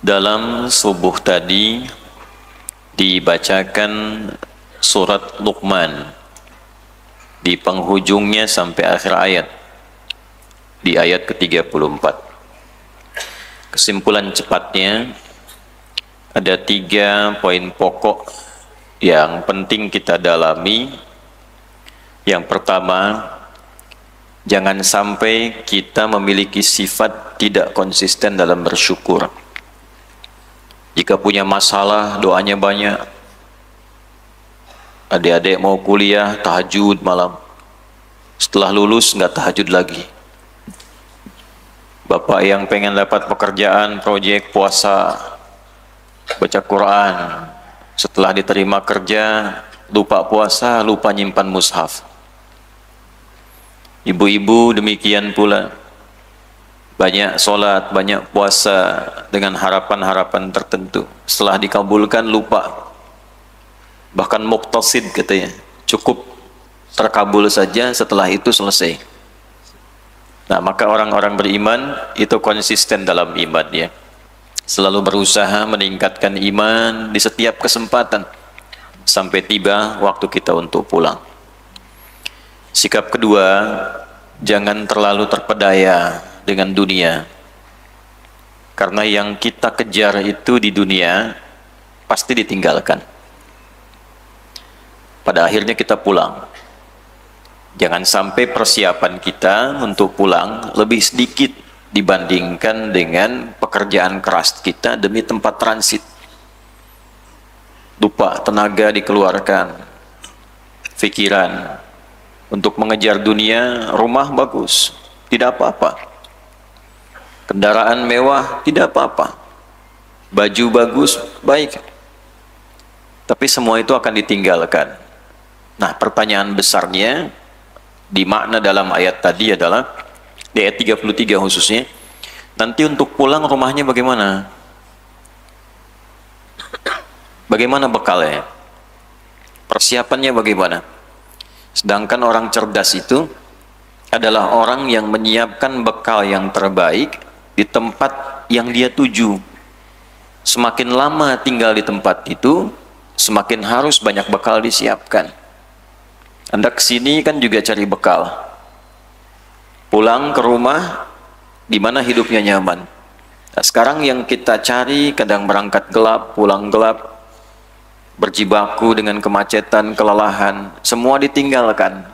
Dalam subuh tadi dibacakan surat Luqman di penghujungnya sampai akhir ayat, di ayat ke-34. Kesimpulan cepatnya, ada 3 poin pokok yang penting kita dalami. Yang pertama, jangan sampai kita memiliki sifat tidak konsisten dalam bersyukur. Jika punya masalah, doanya banyak. Adik-adik mau kuliah, tahajud malam. Setelah lulus, nggak tahajud lagi. Bapak yang pengen dapat pekerjaan, proyek, puasa, baca Quran. Setelah diterima kerja, lupa puasa, lupa nyimpan mushaf. Ibu-ibu demikian pula. Banyak sholat, banyak puasa dengan harapan-harapan tertentu. Setelah dikabulkan lupa. Bahkan muqtasid katanya, cukup terkabul saja, setelah itu selesai. Nah, maka orang-orang beriman itu konsisten dalam imannya. Selalu berusaha meningkatkan iman di setiap kesempatan sampai tiba waktu kita untuk pulang. Sikap kedua, jangan terlalu terpedaya dengan dunia, karena yang kita kejar itu di dunia pasti ditinggalkan. Pada akhirnya kita pulang. Jangan sampai persiapan kita untuk pulang lebih sedikit dibandingkan dengan pekerjaan keras kita demi tempat transit. Lupa tenaga dikeluarkan, pikiran untuk mengejar dunia. Rumah bagus, tidak apa-apa. Kendaraan mewah, tidak apa-apa. Baju bagus, baik. Tapi semua itu akan ditinggalkan. Nah, pertanyaan besarnya di makna dalam ayat tadi adalah, di ayat 33 khususnya, nanti untuk pulang rumahnya bagaimana? Bagaimana bekalnya? Persiapannya bagaimana? Sedangkan orang cerdas itu adalah orang yang menyiapkan bekal yang terbaik di tempat yang dia tuju. Semakin lama tinggal di tempat itu, semakin harus banyak bekal disiapkan. Anda kesini kan juga cari bekal. Pulang ke rumah, di mana hidupnya nyaman. Nah, sekarang yang kita cari kadang berangkat gelap, pulang gelap, berjibaku dengan kemacetan, kelelahan, semua ditinggalkan.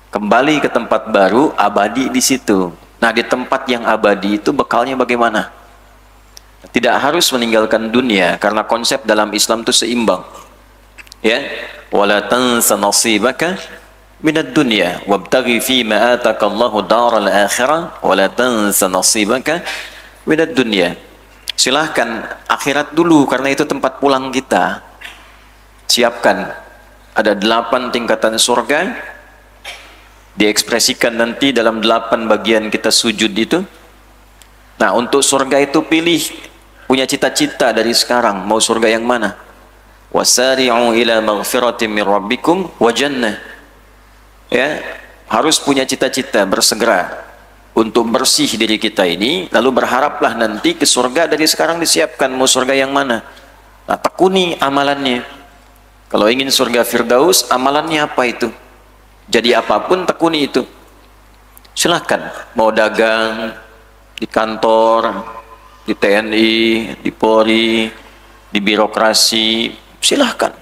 Kembali ke tempat baru, abadi di situ. Nah, di tempat yang abadi itu bekalnya bagaimana? Tidak harus meninggalkan dunia, karena konsep dalam Islam itu seimbang. Ya, wala tansa nasibaka minad dunya wabtaghi fi ma atakallahu daral akhirah wala tansa nasibaka minad dunya. Silahkan akhirat dulu, karena itu tempat pulang kita. Siapkan, ada 8 tingkatan surga, diekspresikan nanti dalam 8 bagian kita sujud itu. Nah, untuk surga itu pilih, punya cita-cita dari sekarang, mau surga yang mana? Wasari'u ila maghfiratin min rabbikum wa jannah. Ya, harus punya cita-cita, bersegera untuk bersih diri kita ini, lalu berharaplah nanti ke surga dari sekarang disiapkan, mau surga yang mana? Nah, tekuni amalannya. Kalau ingin surga Firdaus, amalannya apa itu? Jadi apapun tekuni itu. Silahkan, mau dagang di kantor, di TNI, di Polri, di birokrasi, silahkan.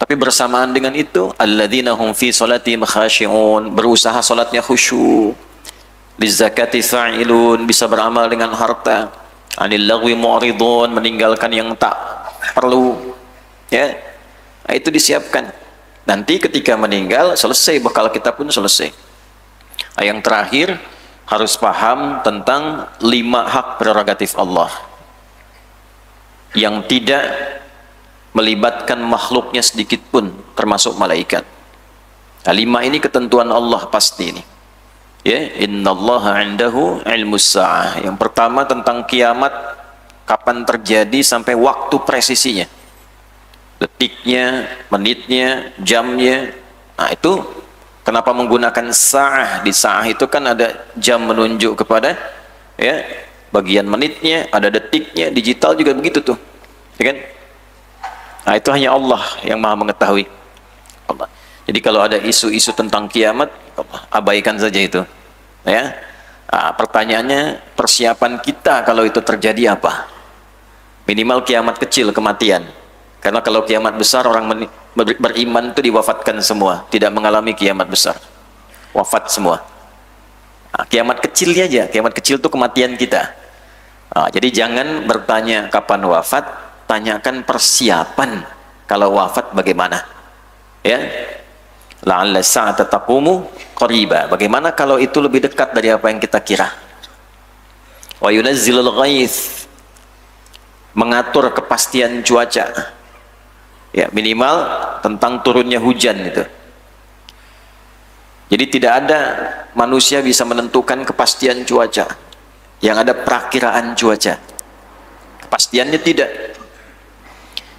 Tapi bersamaan dengan itu, alladzina hum fi salatihim khashi'un, berusaha salatnya khusyuk. Lizakati fa'ilun, bisa beramal dengan harta. Anil lagwi mu'ridun, meninggalkan yang tak perlu. Ya, nah, itu disiapkan. Nanti ketika meninggal, selesai, bekal kita pun selesai. Nah, yang terakhir, harus paham tentang 5 hak prerogatif Allah yang tidak melibatkan makhluknya sedikit pun, termasuk malaikat. Nah, 5 ini ketentuan Allah pasti ini. Ya, innallaha 'indahu 'ilmus sa'ah. Yang pertama tentang kiamat, kapan terjadi sampai waktu presisinya. Detiknya, menitnya, jamnya. Nah, itu kenapa menggunakan sa'ah? Di sa'ah itu kan ada jam menunjuk kepada, ya, bagian menitnya, ada detiknya, digital juga begitu tuh, ya kan? Nah, itu hanya Allah yang maha mengetahui. Allah. Jadi kalau ada isu-isu tentang kiamat, abaikan saja itu, ya. Nah, pertanyaannya, persiapan kita kalau itu terjadi apa? Minimal kiamat kecil, kematian. Karena kalau kiamat besar, orang beriman itu diwafatkan semua, tidak mengalami kiamat besar, wafat semua. Nah, kiamat kecil aja, kiamat kecil itu kematian kita. Nah, jadi jangan bertanya kapan wafat, tanyakan persiapan kalau wafat bagaimana, ya. La'alla sa'ata taqumu qariba. Bagaimana kalau itu lebih dekat dari apa yang kita kira? Wa yunazzilul ghaith, mengatur kepastian cuaca, ya, minimal tentang turunnya hujan itu. Jadi tidak ada manusia bisa menentukan kepastian cuaca, yang ada perakiraan cuaca, kepastiannya tidak.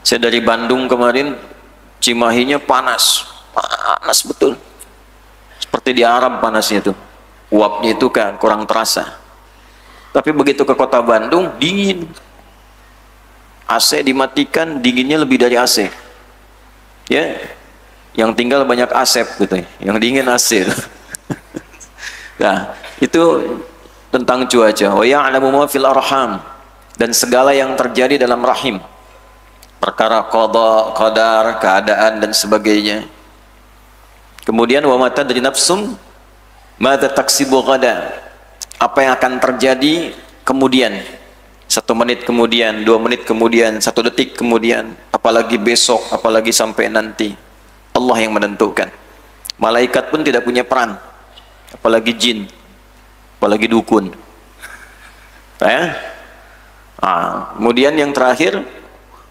Saya dari Bandung kemarin, Cimahinya panas betul, seperti di Arab panasnya itu, uapnya itu kan kurang terasa. Tapi begitu ke kota Bandung, dingin, AC dimatikan, dinginnya lebih dari AC, ya, yang tinggal banyak asep gitu, yang dingin AC. Nah, itu tentang cuaca. Wa ya'lamu ma fil arham, dan segala yang terjadi dalam rahim, perkara qada, qadar, keadaan dan sebagainya. Kemudian wa ma tadri nafsum madza taksibu ghadan, apa yang akan terjadi kemudian, 1 menit kemudian, 2 menit kemudian, 1 detik kemudian, apalagi besok, apalagi sampai nanti. Allah yang menentukan. Malaikat pun tidak punya peran, apalagi jin, apalagi dukun, ya. Nah, kemudian yang terakhir,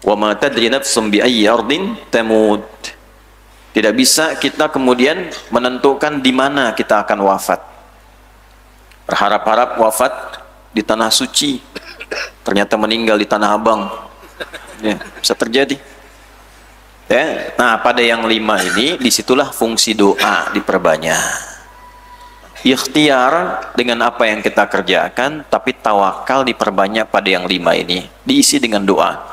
wa ma tadri nafsum bi ayyi ardin tamut. Tidak bisa kita kemudian menentukan di mana kita akan wafat. Berharap-harap wafat di tanah suci, ternyata meninggal di Tanah Abang, ya, bisa terjadi, ya. Nah, pada yang 5 ini, disitulah fungsi doa diperbanyak. Ikhtiar dengan apa yang kita kerjakan, tapi tawakal diperbanyak pada yang 5 ini, diisi dengan doa.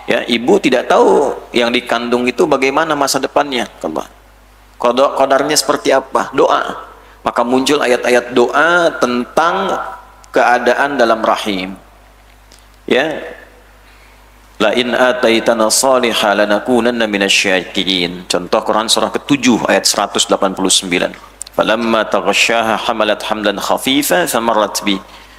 Ya, ibu tidak tahu yang dikandung itu bagaimana masa depannya, qadarnya seperti apa, doa. Maka muncul ayat-ayat doa tentang keadaan dalam rahim, ya. La in ataitana salihah lanakunanna minasyakirin. Contoh Quran surah ke-7 ayat 189. Falamma taghasyaha hamalat hamlan khafifa famarrat bi.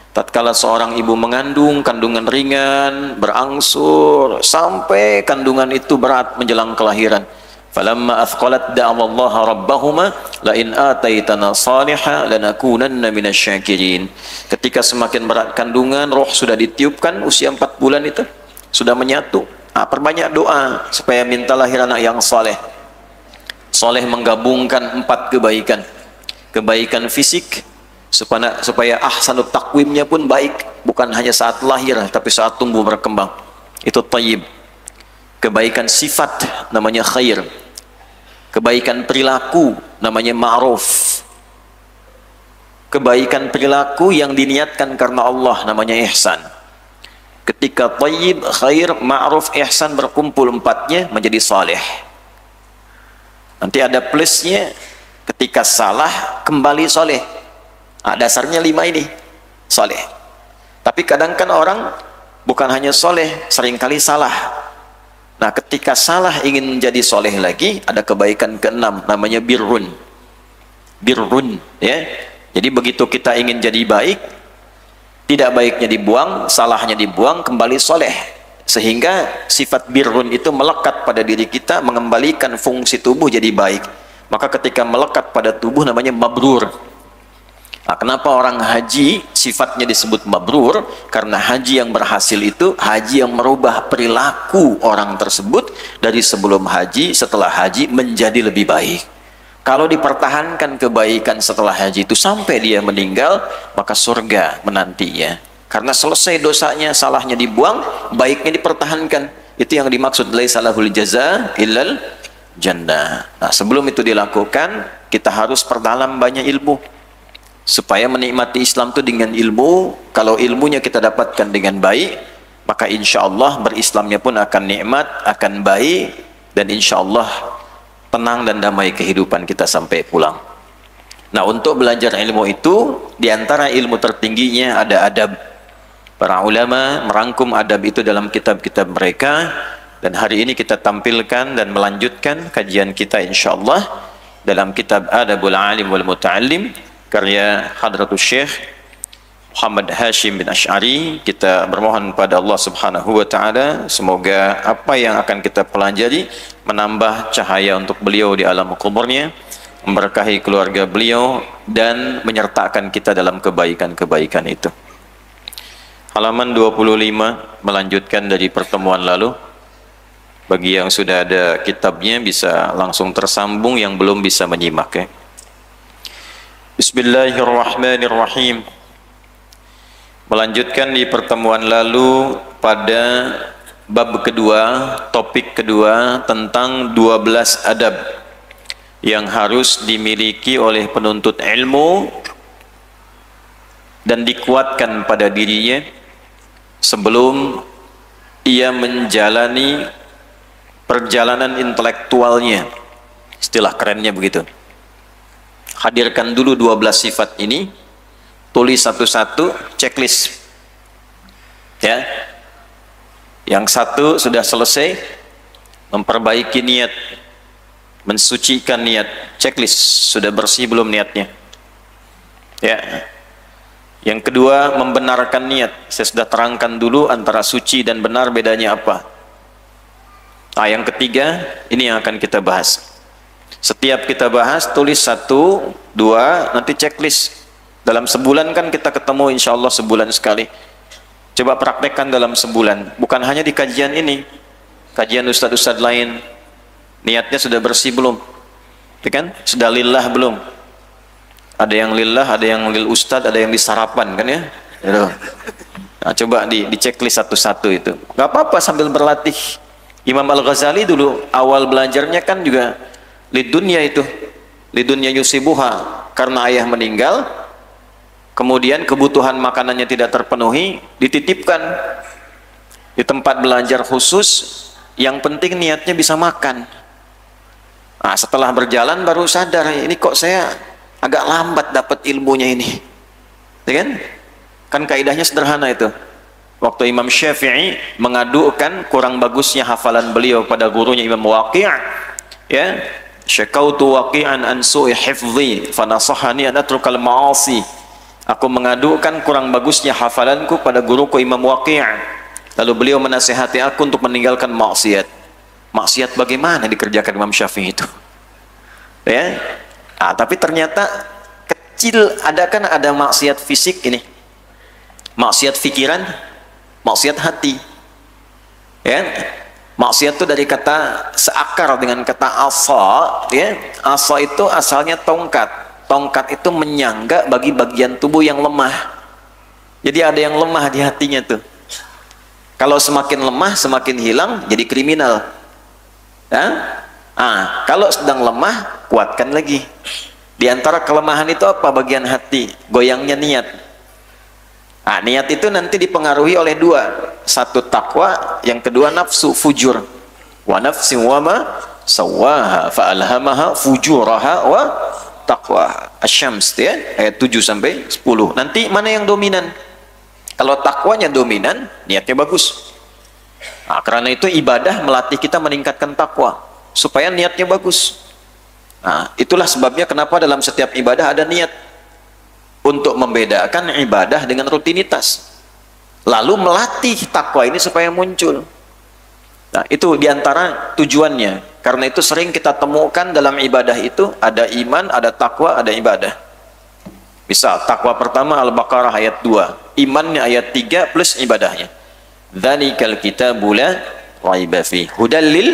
Tatkala seorang ibu mengandung kandungan ringan, berangsur sampai kandungan itu berat menjelang kelahiran. Falamma athqalat da'awallaha rabbahuma la in ataitana salihah lanakunanna minasyakirin. Ketika semakin berat kandungan, roh sudah ditiupkan, usia 4 bulan itu sudah menyatu. Nah, perbanyak doa supaya minta lahir anak yang saleh. Saleh menggabungkan 4 kebaikan. Kebaikan fisik, supaya ahsanut takwimnya pun baik, bukan hanya saat lahir tapi saat tumbuh berkembang, itu thayyib. Kebaikan sifat namanya khair. Kebaikan perilaku namanya ma'ruf. Kebaikan perilaku yang diniatkan karena Allah namanya ihsan. Ketika thayyib, khair, ma'ruf, ihsan berkumpul 4-nya menjadi saleh. Nanti ada plusnya, ketika salah kembali soleh. Nah, dasarnya 5 ini soleh. Tapi kadang kan orang bukan hanya soleh, seringkali salah. Nah, ketika salah ingin menjadi soleh lagi, ada kebaikan ke-6 namanya birrun. Birrun, ya. Jadi begitu kita ingin jadi baik, tidak baiknya dibuang, salahnya dibuang, kembali soleh, sehingga sifat birrun itu melekat pada diri kita, mengembalikan fungsi tubuh jadi baik. Maka ketika melekat pada tubuh namanya mabrur. Nah, kenapa orang haji sifatnya disebut mabrur? Karena haji yang berhasil itu haji yang merubah perilaku orang tersebut dari sebelum haji, setelah haji menjadi lebih baik. Kalau dipertahankan kebaikan setelah haji itu sampai dia meninggal, maka surga menantinya. Karena selesai dosanya, salahnya dibuang, baiknya dipertahankan. Itu yang dimaksud laisa lahul jaza illal jannah. Nah, sebelum itu dilakukan, kita harus perdalam banyak ilmu Supaya menikmati Islam itu dengan ilmu. Kalau ilmunya kita dapatkan dengan baik, maka insya Allah berislamnya pun akan nikmat, akan baik, dan insya Allah tenang dan damai kehidupan kita sampai pulang. Nah, untuk belajar ilmu itu, diantara ilmu tertingginya ada adab. Para ulama merangkum adab itu dalam kitab-kitab mereka, dan hari ini kita tampilkan dan melanjutkan kajian kita insya Allah dalam kitab Adabul Alim wal Muta'allim karya Hadratus Syekh Muhammad Hashim bin Ash'ari. Kita bermohon pada Allah Subhanahu wa taala semoga apa yang akan kita pelajari menambah cahaya untuk beliau di alam kuburnya, memberkahi keluarga beliau, dan menyertakan kita dalam kebaikan-kebaikan itu. Halaman 25 melanjutkan dari pertemuan lalu. Bagi yang sudah ada kitabnya bisa langsung tersambung, yang belum bisa menyimak ya. Bismillahirrahmanirrahim. Melanjutkan di pertemuan lalu pada bab kedua, topik kedua tentang 12 adab yang harus dimiliki oleh penuntut ilmu dan dikuatkan pada dirinya sebelum ia menjalani perjalanan intelektualnya. Istilah kerennya begitu. Hadirkan dulu 12 sifat ini, tulis satu-satu, checklist ya. Yang satu sudah selesai, memperbaiki niat, mensucikan niat, checklist, sudah bersih belum niatnya ya. Yang kedua, membenarkan niat. Saya sudah terangkan dulu antara suci dan benar bedanya apa. Nah, yang ketiga, ini yang akan kita bahas. Setiap kita bahas, tulis 1, 2, nanti checklist. Dalam sebulan kan kita ketemu insya Allah sebulan sekali. Coba praktekkan dalam sebulan. Bukan hanya di kajian ini, kajian ustadz-ustadz lain. Niatnya sudah bersih belum? Ya kan? Sudah lillah belum? Ada yang lillah, ada yang lil ustadz, ada yang di sarapan kan ya? Nah, coba di checklist satu-satu itu. Gak apa-apa sambil berlatih. Imam Al-Ghazali dulu awal belajarnya kan juga lidunya itu, lidunya yusibuha, karena ayah meninggal, kemudian kebutuhan makanannya tidak terpenuhi, dititipkan di tempat belajar khusus, yang penting niatnya bisa makan. Nah, setelah berjalan baru sadar, ini kok saya agak lambat dapat ilmunya ini, ya kan? Kan kaidahnya sederhana itu. Waktu Imam Syafi'i mengadukan kurang bagusnya hafalan beliau pada gurunya Imam Waqi', ya, syakautu waqi'an an su'i hifdhi fanasahani an atrukal ma'asi. Aku mengadukan kurang bagusnya hafalanku pada guruku Imam Waqi'. Lalu beliau menasihati aku untuk meninggalkan maksiat. Maksiat bagaimana dikerjakan Imam Syafi'i itu? Ya. Ah, tapi ternyata kecil, ada maksiat fisik ini. Maksiat pikiran, maksiat hati. Ya. Maksiat itu dari kata seakar dengan kata asa, ya. Asa itu asalnya tongkat. Tongkat itu menyangga bagi bagian tubuh yang lemah. Jadi ada yang lemah di hatinya tuh. Kalau semakin lemah, semakin hilang, jadi kriminal. Ya? Ah, kalau sedang lemah, kuatkan lagi. Di antara kelemahan itu apa? Bagian hati, goyangnya niat. Nah, niat itu nanti dipengaruhi oleh dua. Satu takwa, yang kedua nafsu, fujur. Wa nafsin wa ma sawaha fa'alhamaha fujuraha wa taqwa. Asy-Syams ya, ayat 7 sampai 10. Nanti mana yang dominan? Kalau takwanya dominan, niatnya bagus. Nah, karena itu ibadah melatih kita meningkatkan takwa supaya niatnya bagus. Nah, itulah sebabnya kenapa dalam setiap ibadah ada niat, untuk membedakan ibadah dengan rutinitas, lalu melatih takwa ini supaya muncul. Nah, itu diantara tujuannya. Karena itu sering kita temukan dalam ibadah itu ada iman, ada takwa, ada ibadah. Misal takwa pertama Al-Baqarah ayat 2, imannya ayat 3 plus ibadahnya. Dzalikal kitabu la raiba fi hudal lil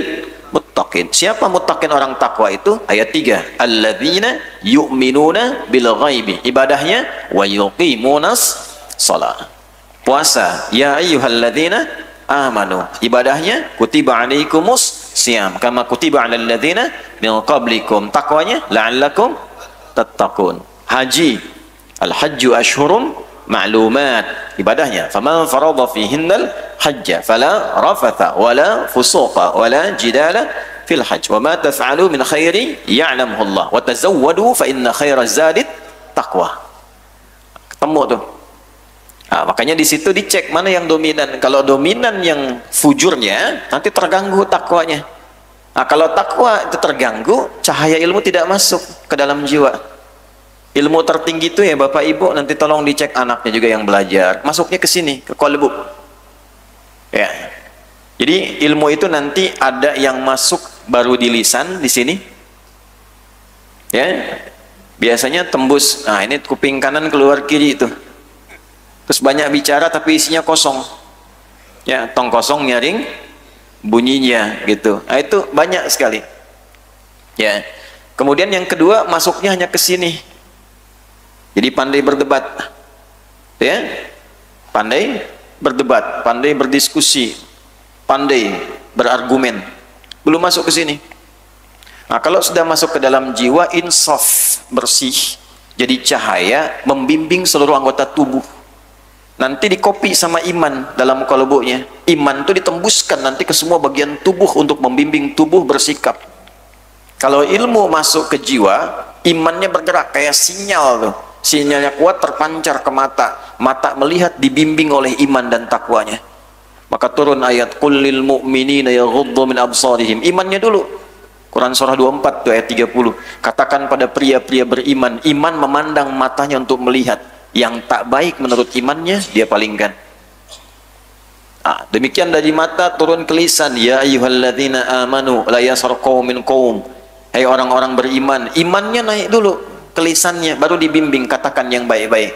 muttaqin. Siapa muttaqin, orang takwa itu? Ayat 3, alladzina yu'minuna bil ghaibi. Ibadahnya wa yuqimunas shalah. Puasa, ya ayyuhalladzina amanu. Ibadahnya kutiba alaikumus syiyam kama kutiba alal ladzina min qablikum. Takwanya la'allakum tattaqun. Haji, Al-hajju ashhurum ma'lumat, ibadahnya. Faman farada fihinnal hajja fala rafatha wala fusuqa wala jidala fil hajj wa ma taf'alu min khairi ya'lamuhu Allah wa tazawwadu fa inna khairaz zadit taqwa. Ketemu tuh. Nah, makanya di situ dicek mana yang dominan. Kalau dominan yang fujurnya, nanti terganggu takwanya. Nah, kalau takwa itu terganggu, cahaya ilmu tidak masuk ke dalam jiwa. Ilmu tertinggi itu ya Bapak Ibu, nanti tolong dicek anaknya juga yang belajar. Masuknya ke sini, ke qalbu. Ya. Jadi ilmu itu nanti ada yang masuk baru di lisan di sini. Ya. Biasanya tembus. Nah, ini kuping kanan keluar kiri itu. Terus banyak bicara tapi isinya kosong. Ya, tong kosong nyaring bunyinya gitu. Nah, itu banyak sekali. Ya. Kemudian yang kedua masuknya hanya ke sini. Jadi pandai berdebat. Ya. Pandai berdebat, pandai berdiskusi, pandai berargumen. Belum masuk ke sini. Nah, kalau sudah masuk ke dalam jiwa, insaf, bersih, jadi cahaya membimbing seluruh anggota tubuh. Nanti dikopi sama iman dalam qalbunya. Iman itu ditembuskan nanti ke semua bagian tubuh untuk membimbing tubuh bersikap. Kalau ilmu masuk ke jiwa, imannya bergerak kayak sinyal tuh. Sinyalnya kuat, terpancar ke mata. Mata melihat, dibimbing oleh iman dan takwanya. Maka turun ayat qul lil mu'minina yaghuddu min absarihim. Imannya dulu. Quran surah 24 tuh ayat 30. Katakan pada pria-pria beriman, iman memandang matanya untuk melihat. Yang tak baik menurut imannya dia palingkan. Ah, demikian dari mata turun ke lisan, ya ayyuhalladzina amanu la yasar qaumin qaum. Hai orang-orang beriman, imannya naik dulu ke lisannya, baru dibimbing katakan yang baik-baik.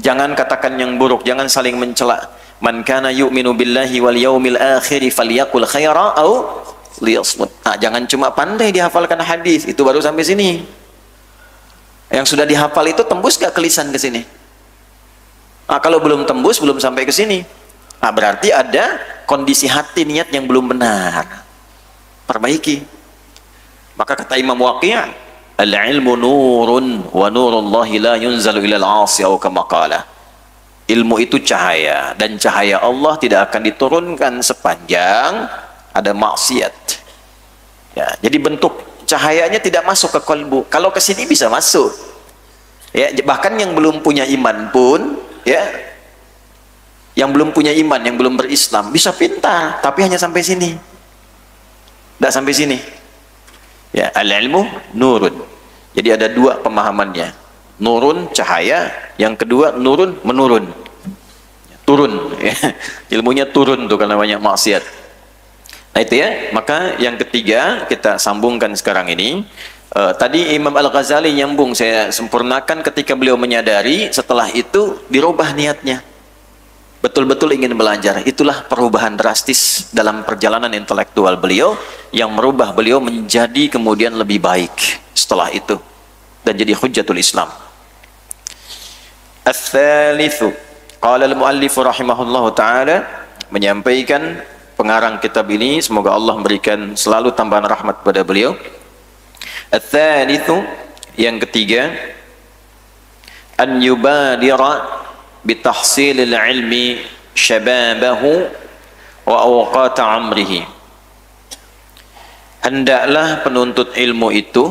Jangan katakan yang buruk, jangan saling mencela. Man kana yu'minu billahi wal yaumil akhir falyaqul khaira au liyasmut. Nah, jangan cuma pandai dihafalkan hadis, itu baru sampai sini. Yang sudah dihafal itu tembus gak ke lisan ke sini? Nah, kalau belum tembus, belum sampai ke sini. Nah, berarti ada kondisi hati niat yang belum benar. Perbaiki. Maka kata Imam Waqi', al-ilmu nurun wa nurullahi la yunzalu ilal 'asi aw kama qala. Ilmu itu cahaya, dan cahaya Allah tidak akan diturunkan sepanjang ada maksiat. Ya, jadi bentuk cahayanya tidak masuk ke kalbu. Kalau ke sini bisa masuk. Ya, bahkan yang belum punya iman pun, ya, yang belum punya iman, yang belum berislam bisa pintar, tapi hanya sampai sini. Tidak sampai sini. Ya, al-ilmu nurun. Jadi ada dua pemahamannya. Nurun cahaya, yang kedua nurun menurun. Turun, ya. Ilmunya turun tuh karena banyak maksiat. Nah itu ya, maka yang ketiga kita sambungkan sekarang ini. Tadi Imam Al-Ghazali nyambung, saya sempurnakan ketika beliau menyadari, setelah itu dirubah niatnya. Betul-betul ingin belajar. Itulah perubahan drastis dalam perjalanan intelektual beliau yang merubah beliau menjadi kemudian lebih baik setelah itu dan jadi hujjatul Islam. Ats-tsalitsu, qala al-muallif rahimahullahu taala, menyampaikan pengarang kitab ini, semoga Allah memberikan selalu tambahan rahmat pada beliau. Ats-tsalitsu, yang ketiga, an yubadira bitahsilil ilmi syababahu wa awqata amrihi. Hendaklah penuntut ilmu itu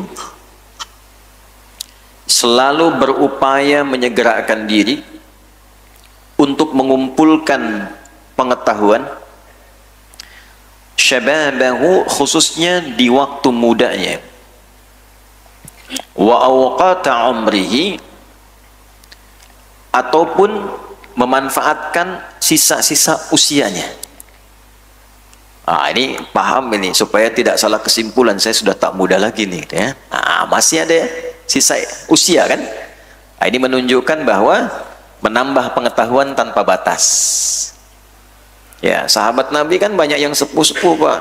selalu berupaya menyegerakan diri untuk mengumpulkan pengetahuan syababahu, khususnya di waktu mudanya, wa awqata umrihi, ataupun memanfaatkan sisa-sisa usianya. Nah, ini paham ini supaya tidak salah kesimpulan, saya sudah tak muda lagi nih ya. Nah, masih ada sisa usia kan. Nah, ini menunjukkan bahwa menambah pengetahuan tanpa batas. Ya, sahabat Nabi kan banyak yang sepuh-sepuh Pak.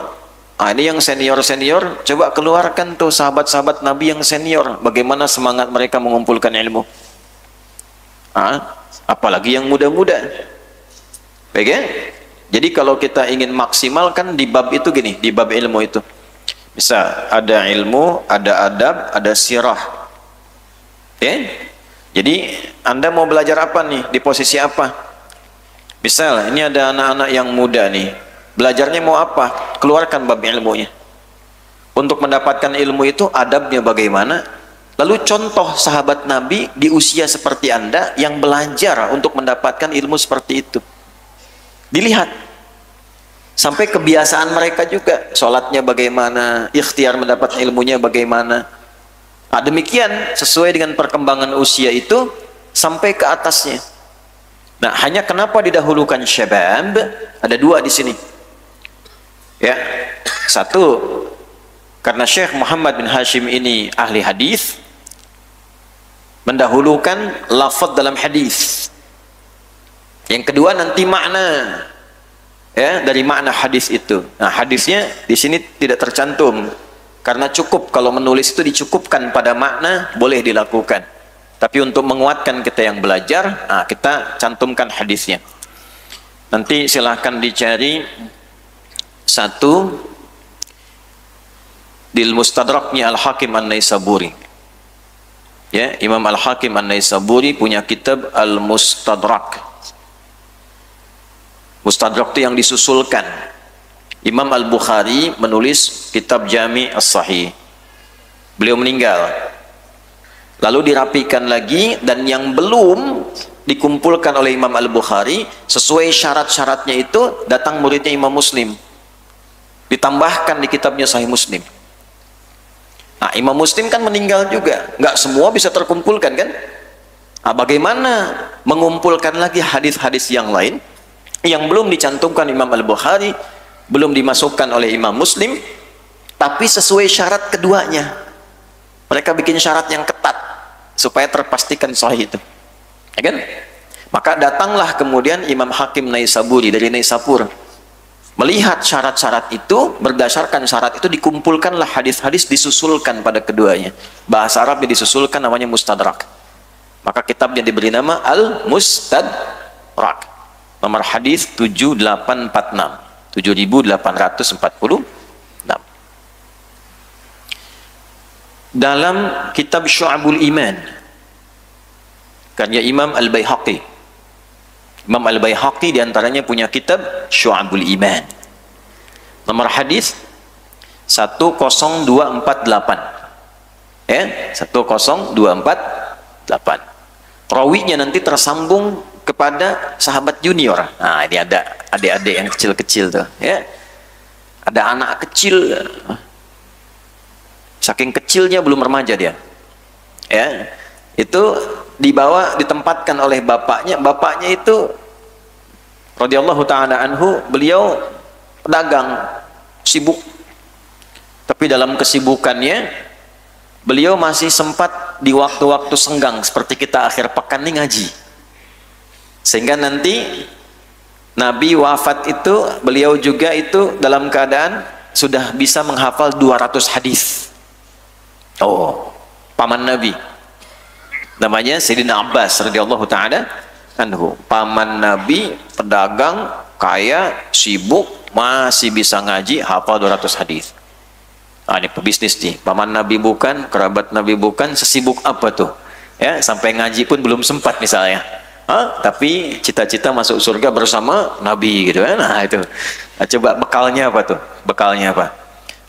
Nah, ini yang senior-senior, coba keluarkan tuh sahabat-sahabat Nabi yang senior, bagaimana semangat mereka mengumpulkan ilmu. Apalagi yang muda-muda. Baik ya? Jadi kalau kita ingin maksimalkan di bab itu gini, di bab ilmu itu bisa ada ilmu, ada adab, ada sirah. Ya? Jadi Anda mau belajar apa nih? Di posisi apa? Misal ini ada anak-anak yang muda nih, belajarnya mau apa? Keluarkan bab ilmunya. Untuk mendapatkan ilmu itu adabnya bagaimana? Lalu contoh sahabat Nabi di usia seperti Anda yang belajar untuk mendapatkan ilmu seperti itu. Dilihat. Sampai kebiasaan mereka juga, sholatnya bagaimana, ikhtiar mendapat ilmunya bagaimana. Demikian sesuai dengan perkembangan usia itu sampai ke atasnya. Nah, hanya kenapa didahulukan syabab? Ada dua di sini. Ya, satu karena Syekh Muhammad bin Hashim ini ahli hadis, mendahulukan lafaz dalam hadis. Yang kedua nanti makna, ya, dari makna hadis itu. Nah, hadisnya di sini tidak tercantum. Karena cukup kalau menulis itu dicukupkan pada makna, boleh dilakukan. Tapi untuk menguatkan kita yang belajar, kita cantumkan hadisnya. Nanti silahkan dicari satu di Mustadraknya Al-Hakim An-Naisaburi. Ya, Imam Al-Hakim An-Naisaburi punya kitab Al-Mustadrak. Mustadrak itu yang disusulkan. Imam Al-Bukhari menulis kitab Jami' As-Sahih. Beliau meninggal. Lalu dirapikan lagi, dan yang belum dikumpulkan oleh Imam Al-Bukhari sesuai syarat-syaratnya itu datang muridnya Imam Muslim. Ditambahkan di kitabnya Sahih Muslim. Nah, Imam Muslim kan meninggal juga. Nggak semua bisa terkumpulkan kan? Bagaimana mengumpulkan lagi hadis-hadis yang lain yang belum dicantumkan Imam Al-Bukhari, belum dimasukkan oleh Imam Muslim, tapi sesuai syarat keduanya. Mereka bikin syarat yang ketat supaya terpastikan sahih itu, ya kan? Maka datanglah kemudian Imam Hakim Naisaburi dari Naisapur, melihat syarat-syarat itu, berdasarkan syarat itu dikumpulkanlah hadis-hadis, disusulkan pada keduanya. Bahasa Arabnya disusulkan, namanya Mustadrak. Maka kitabnya diberi nama Al-Mustadrak. Nomor hadis 7846. 7846. Dalam kitab Syu'abul Iman karya Imam Al-Baihaqi. Imam Al-Baihaqi diantaranya punya kitab Syu'abul Iman. Nomor hadis 10248. Ya, 10248. Rawinya nanti tersambung kepada sahabat junior. Nah, ini ada adik-adik yang kecil-kecil tuh, ya. Ada anak kecil, saking kecilnya belum remaja dia, ya. Itu dibawa, ditempatkan oleh bapaknya. Bapaknya itu radhiyallahu ta'ala anhu, beliau pedagang, sibuk. Tapi dalam kesibukannya, beliau masih sempat di waktu-waktu senggang seperti kita akhir pekan nih ngaji. Sehingga nanti Nabi wafat itu, beliau juga itu dalam keadaan sudah bisa menghafal 200 hadis. Oh, paman Nabi namanya Sayyidina Abbas radhiyallahu ta'ala anhu. Paman Nabi, pedagang, kaya, sibuk, masih bisa ngaji, hafal 200 hadis. Ini pebisnis nih. Paman Nabi bukan, kerabat Nabi bukan, sesibuk apa tuh? Ya, sampai ngaji pun belum sempat misalnya. Tapi cita-cita masuk surga bersama Nabi gitu kan. Nah, itu. Nah, coba bekalnya apa tuh? Bekalnya apa?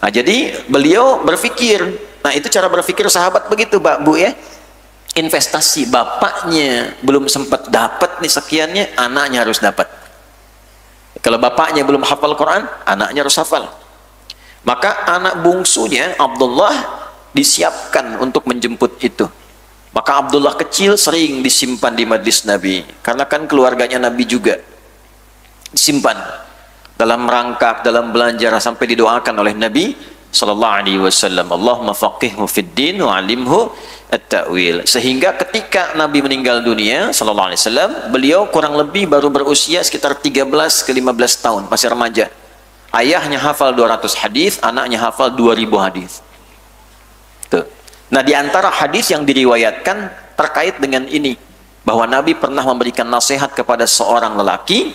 Nah, jadi beliau berpikir. Nah, itu cara berpikir sahabat begitu, Pak, Bu, ya. Investasi, bapaknya belum sempat dapat nih sekiannya, anaknya harus dapat. Kalau bapaknya belum hafal Quran, anaknya harus hafal. Maka anak bungsunya Abdullah disiapkan untuk menjemput itu. Maka Abdullah kecil sering disimpan di majlis Nabi, karena kan keluarganya Nabi juga. Disimpan dalam rangka, dalam belajar, sampai didoakan oleh Nabi sallallahu alaihi wasallam, Allahumma faqihhu fid din wa 'allimhu at-ta'wil. Sehingga ketika Nabi meninggal dunia sallallahu alaihi wasallam, beliau kurang lebih baru berusia sekitar 13 ke 15 tahun, masih remaja. Ayahnya hafal 200 hadis, anaknya hafal 2000 hadis. Tuh. Nah, di antara hadis yang diriwayatkan terkait dengan ini, bahwa Nabi pernah memberikan nasihat kepada seorang lelaki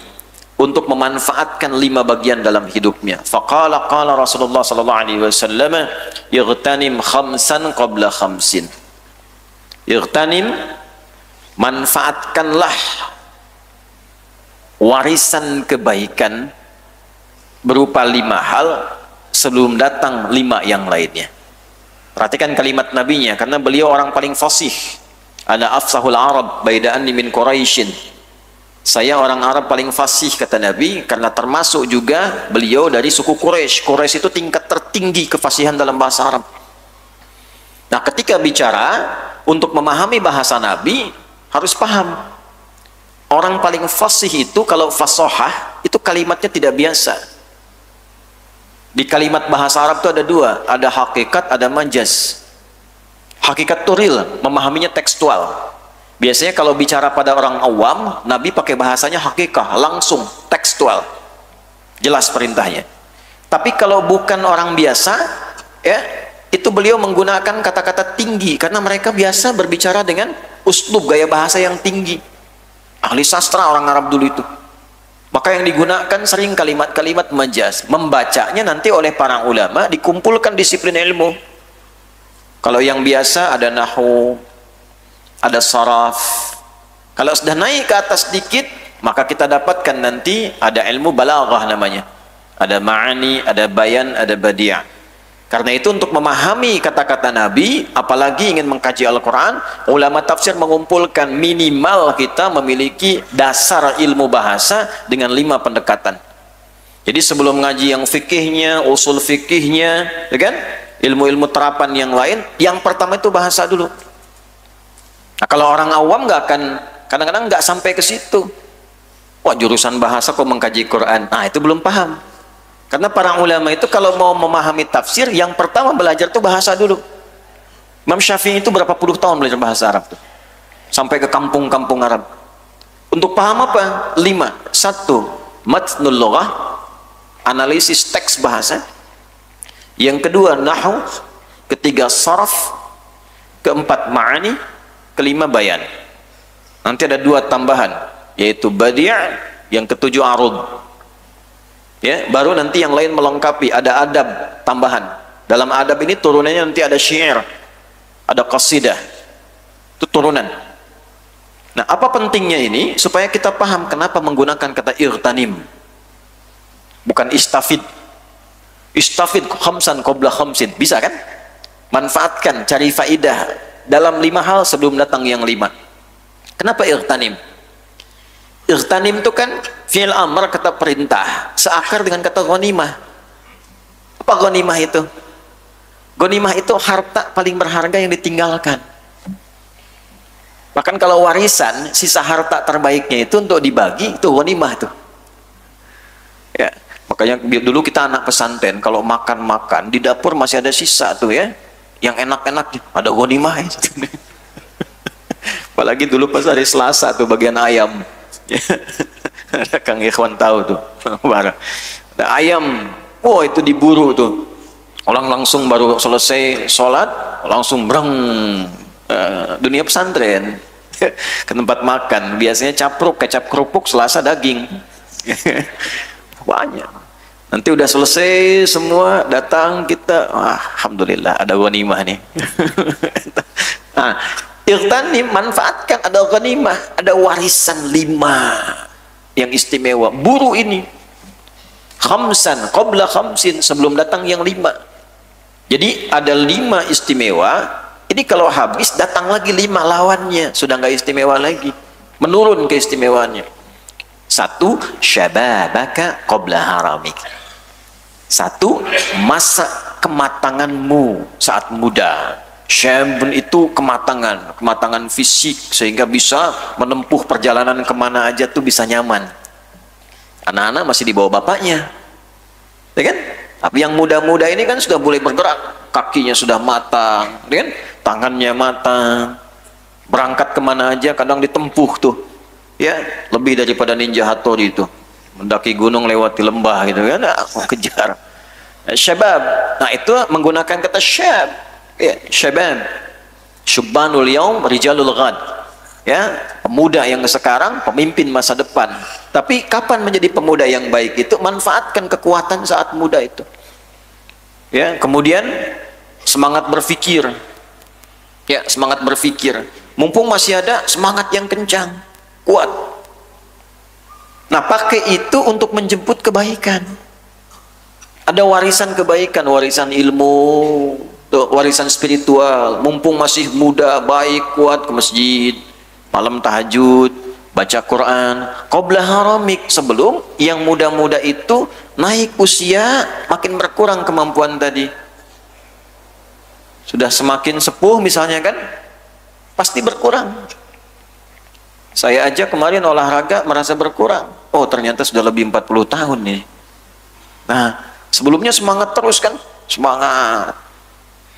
untuk memanfaatkan 5 bagian dalam hidupnya. Faqala qala Rasulullah sallallahu alaihi wasallam, "Ightanim khamsan qabla khamsin." Ightanim manfaatkanlah warisan kebaikan berupa 5 hal sebelum datang 5 yang lainnya. Perhatikan kalimat nabinya, karena beliau orang paling fasih. Ana afsahul Arab baida anni min Quraisyin. Saya orang Arab paling fasih, kata Nabi, karena termasuk juga beliau dari suku Quraisy. Quraisy itu tingkat tertinggi kefasihan dalam bahasa Arab. Nah, ketika bicara untuk memahami bahasa Nabi harus paham. Orang paling fasih itu kalau fasohah itu kalimatnya tidak biasa. Di kalimat bahasa Arab itu ada 2, ada hakikat, ada majaz. Hakikat itu real, memahaminya tekstual. Biasanya kalau bicara pada orang awam, Nabi pakai bahasanya hakikah, langsung, tekstual. Jelas perintahnya. Tapi kalau bukan orang biasa, ya, itu beliau menggunakan kata-kata tinggi, karena mereka biasa berbicara dengan uslub, gaya bahasa yang tinggi. Ahli sastra orang Arab dulu itu. Maka yang digunakan sering kalimat-kalimat majaz. Membacanya nanti oleh para ulama, dikumpulkan disiplin ilmu. Kalau yang biasa ada nahwu, ada saraf. Kalau sudah naik ke atas sedikit, maka kita dapatkan nanti ada ilmu balaghah namanya. Ada ma'ani, ada bayan, ada badi'ah. Karena itu untuk memahami kata-kata Nabi, apalagi ingin mengkaji Al-Quran, ulama tafsir mengumpulkan minimal kita memiliki dasar ilmu bahasa dengan 5 pendekatan. Jadi sebelum ngaji yang fikihnya, usul fikihnya, ya kan? Ilmu-ilmu terapan yang lain, yang pertama itu bahasa dulu. Nah, kalau orang awam nggak akan, kadang-kadang nggak sampai ke situ. Wah, jurusan bahasa kok mengkaji Quran? Nah, itu belum paham. Karena para ulama itu kalau mau memahami tafsir, yang pertama belajar tuh bahasa dulu. Imam Syafi'i itu berapa puluh tahun belajar bahasa Arab tuh, sampai ke kampung-kampung Arab. Untuk paham apa? 5. 1. Matnul lughah, analisis teks bahasa. Yang kedua nahwu, ketiga saraf, keempat ma'ani, kelima bayan. Nanti ada 2 tambahan, yaitu badi', yang ketujuh arud. Ya, baru nanti yang lain melengkapi, ada adab tambahan. Dalam adab ini turunannya nanti ada syair, ada qasidah. Itu turunan. Nah, apa pentingnya ini? Supaya kita paham kenapa menggunakan kata irtanim, bukan istafid. Istafid khamsan qabla khamsin, bisa kan? Manfaatkan, cari faidah dalam 5 hal sebelum datang yang 5. Kenapa irtanim? Irtanim itu kan fi'il amr, kata perintah, seakar dengan kata ghanimah. Apa ghanimah itu? Ghanimah itu harta paling berharga yang ditinggalkan. Bahkan kalau warisan, sisa harta terbaiknya itu untuk dibagi, itu ghanimah tuh. Ya, makanya dulu kita anak pesantren, kalau makan-makan di dapur masih ada sisa tuh ya, yang enak-enak, ada ghanimah ya. Apalagi dulu pas hari Selasa tuh bagian ayam. Ada Kang Ikhwan tahu tuh. Ada ayam, oh itu diburu tuh. Orang langsung baru selesai sholat, langsung breng, dunia pesantren ke tempat makan. Biasanya capruk, kecap kerupuk, Selasa daging. Banyak. Nanti udah selesai semua, datang kita, alhamdulillah ada ghanimah nih. Nah, irtanim, manfaatkan, ada ghanimah, ada warisan 5 yang istimewa. Buru ini khamsan qabla khamsin, sebelum datang yang 5. Jadi ada 5 istimewa. Ini kalau habis datang lagi 5 lawannya, sudah nggak istimewa lagi, menurun keistimewaannya. 1. Syababaka qabla haramik. 1. Masa kematanganmu saat muda. Syabun itu kematangan, kematangan fisik, sehingga bisa menempuh perjalanan kemana aja tuh bisa nyaman. Anak-anak masih dibawa bapaknya, ya kan? Tapi yang muda-muda ini kan sudah boleh bergerak, kakinya sudah matang, ya kan? Tangannya matang, berangkat kemana aja kadang ditempuh tuh, ya, lebih daripada ninja Hattori itu, mendaki gunung lewati lembah gitu kan, kejar. Syabab, nah itu menggunakan kata syab. Ya, syabab, syubbanul yaum rijalul ghad. Ya, pemuda yang sekarang pemimpin masa depan. Tapi kapan menjadi pemuda yang baik itu? Manfaatkan kekuatan saat muda itu. Ya, kemudian semangat berpikir. Ya, semangat berpikir. Mumpung masih ada semangat yang kencang, kuat. Nah, pakai itu untuk menjemput kebaikan. Ada warisan kebaikan, warisan ilmu, warisan spiritual. Mumpung masih muda, baik, kuat, ke masjid, malam tahajud, baca Quran. Qabla haramik, sebelum yang muda-muda itu naik usia, makin berkurang kemampuan tadi. Sudah semakin sepuh misalnya kan, pasti berkurang. Saya aja kemarin olahraga merasa berkurang. Oh, ternyata sudah lebih 40 tahun nih. Nah, sebelumnya semangat terus kan, semangat.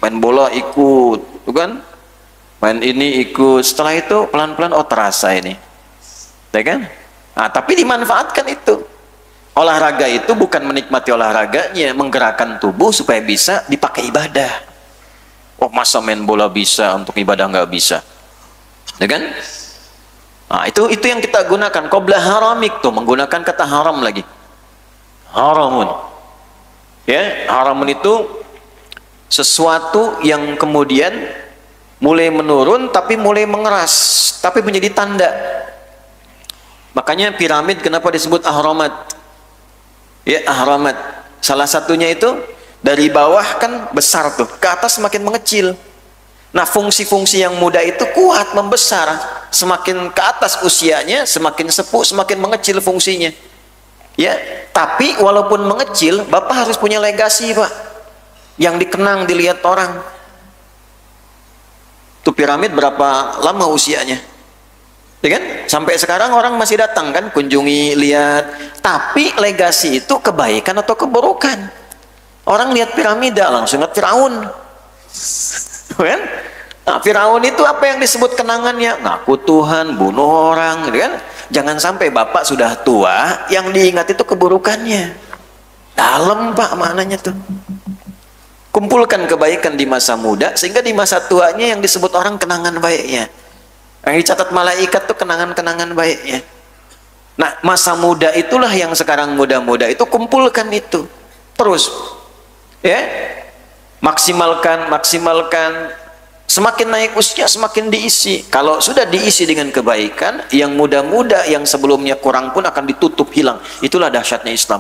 Main bola ikut, tuh kan? Main ini ikut. Setelah itu pelan-pelan, oh terasa ini. Ya kan? Nah, tapi dimanfaatkan itu. Olahraga itu bukan menikmati olahraganya, menggerakkan tubuh supaya bisa dipakai ibadah. Oh, masa main bola bisa, untuk ibadah nggak bisa? Ya kan? Nah, itu yang kita gunakan. Qabla haramik tuh, menggunakan kata haram lagi. Haramun. Ya, haramun itu sesuatu yang kemudian mulai menurun tapi mulai mengeras, tapi menjadi tanda. Makanya piramid kenapa disebut ahramat? Ya, ahramat. Salah satunya itu dari bawah kan besar tuh, ke atas semakin mengecil. Nah, fungsi-fungsi yang muda itu kuat, membesar. Semakin ke atas usianya, semakin sepuh, semakin mengecil fungsinya. Ya, tapi walaupun mengecil, Bapak harus punya legasi, Pak. Yang dikenang, dilihat orang. Tuh piramid berapa lama usianya? Ya kan? Sampai sekarang orang masih datang kan, kunjungi, lihat. Tapi legasi itu kebaikan atau keburukan? Orang lihat piramida langsung ingat Firaun. Kan? Nah, Firaun itu apa yang disebut kenangannya? Ngaku Tuhan, bunuh orang, gitu kan? Jangan sampai Bapak sudah tua, yang diingat itu keburukannya. Dalam, Pak, maknanya tuh. Kumpulkan kebaikan di masa muda, sehingga di masa tuanya yang disebut orang kenangan baiknya. Yang dicatat malaikat tuh kenangan-kenangan baiknya. Nah, masa muda itulah yang sekarang muda-muda itu, kumpulkan itu. Terus, ya, maksimalkan, semakin naik usia semakin diisi. Kalau sudah diisi dengan kebaikan, yang muda-muda yang sebelumnya kurang pun akan ditutup, hilang. Itulah dahsyatnya Islam.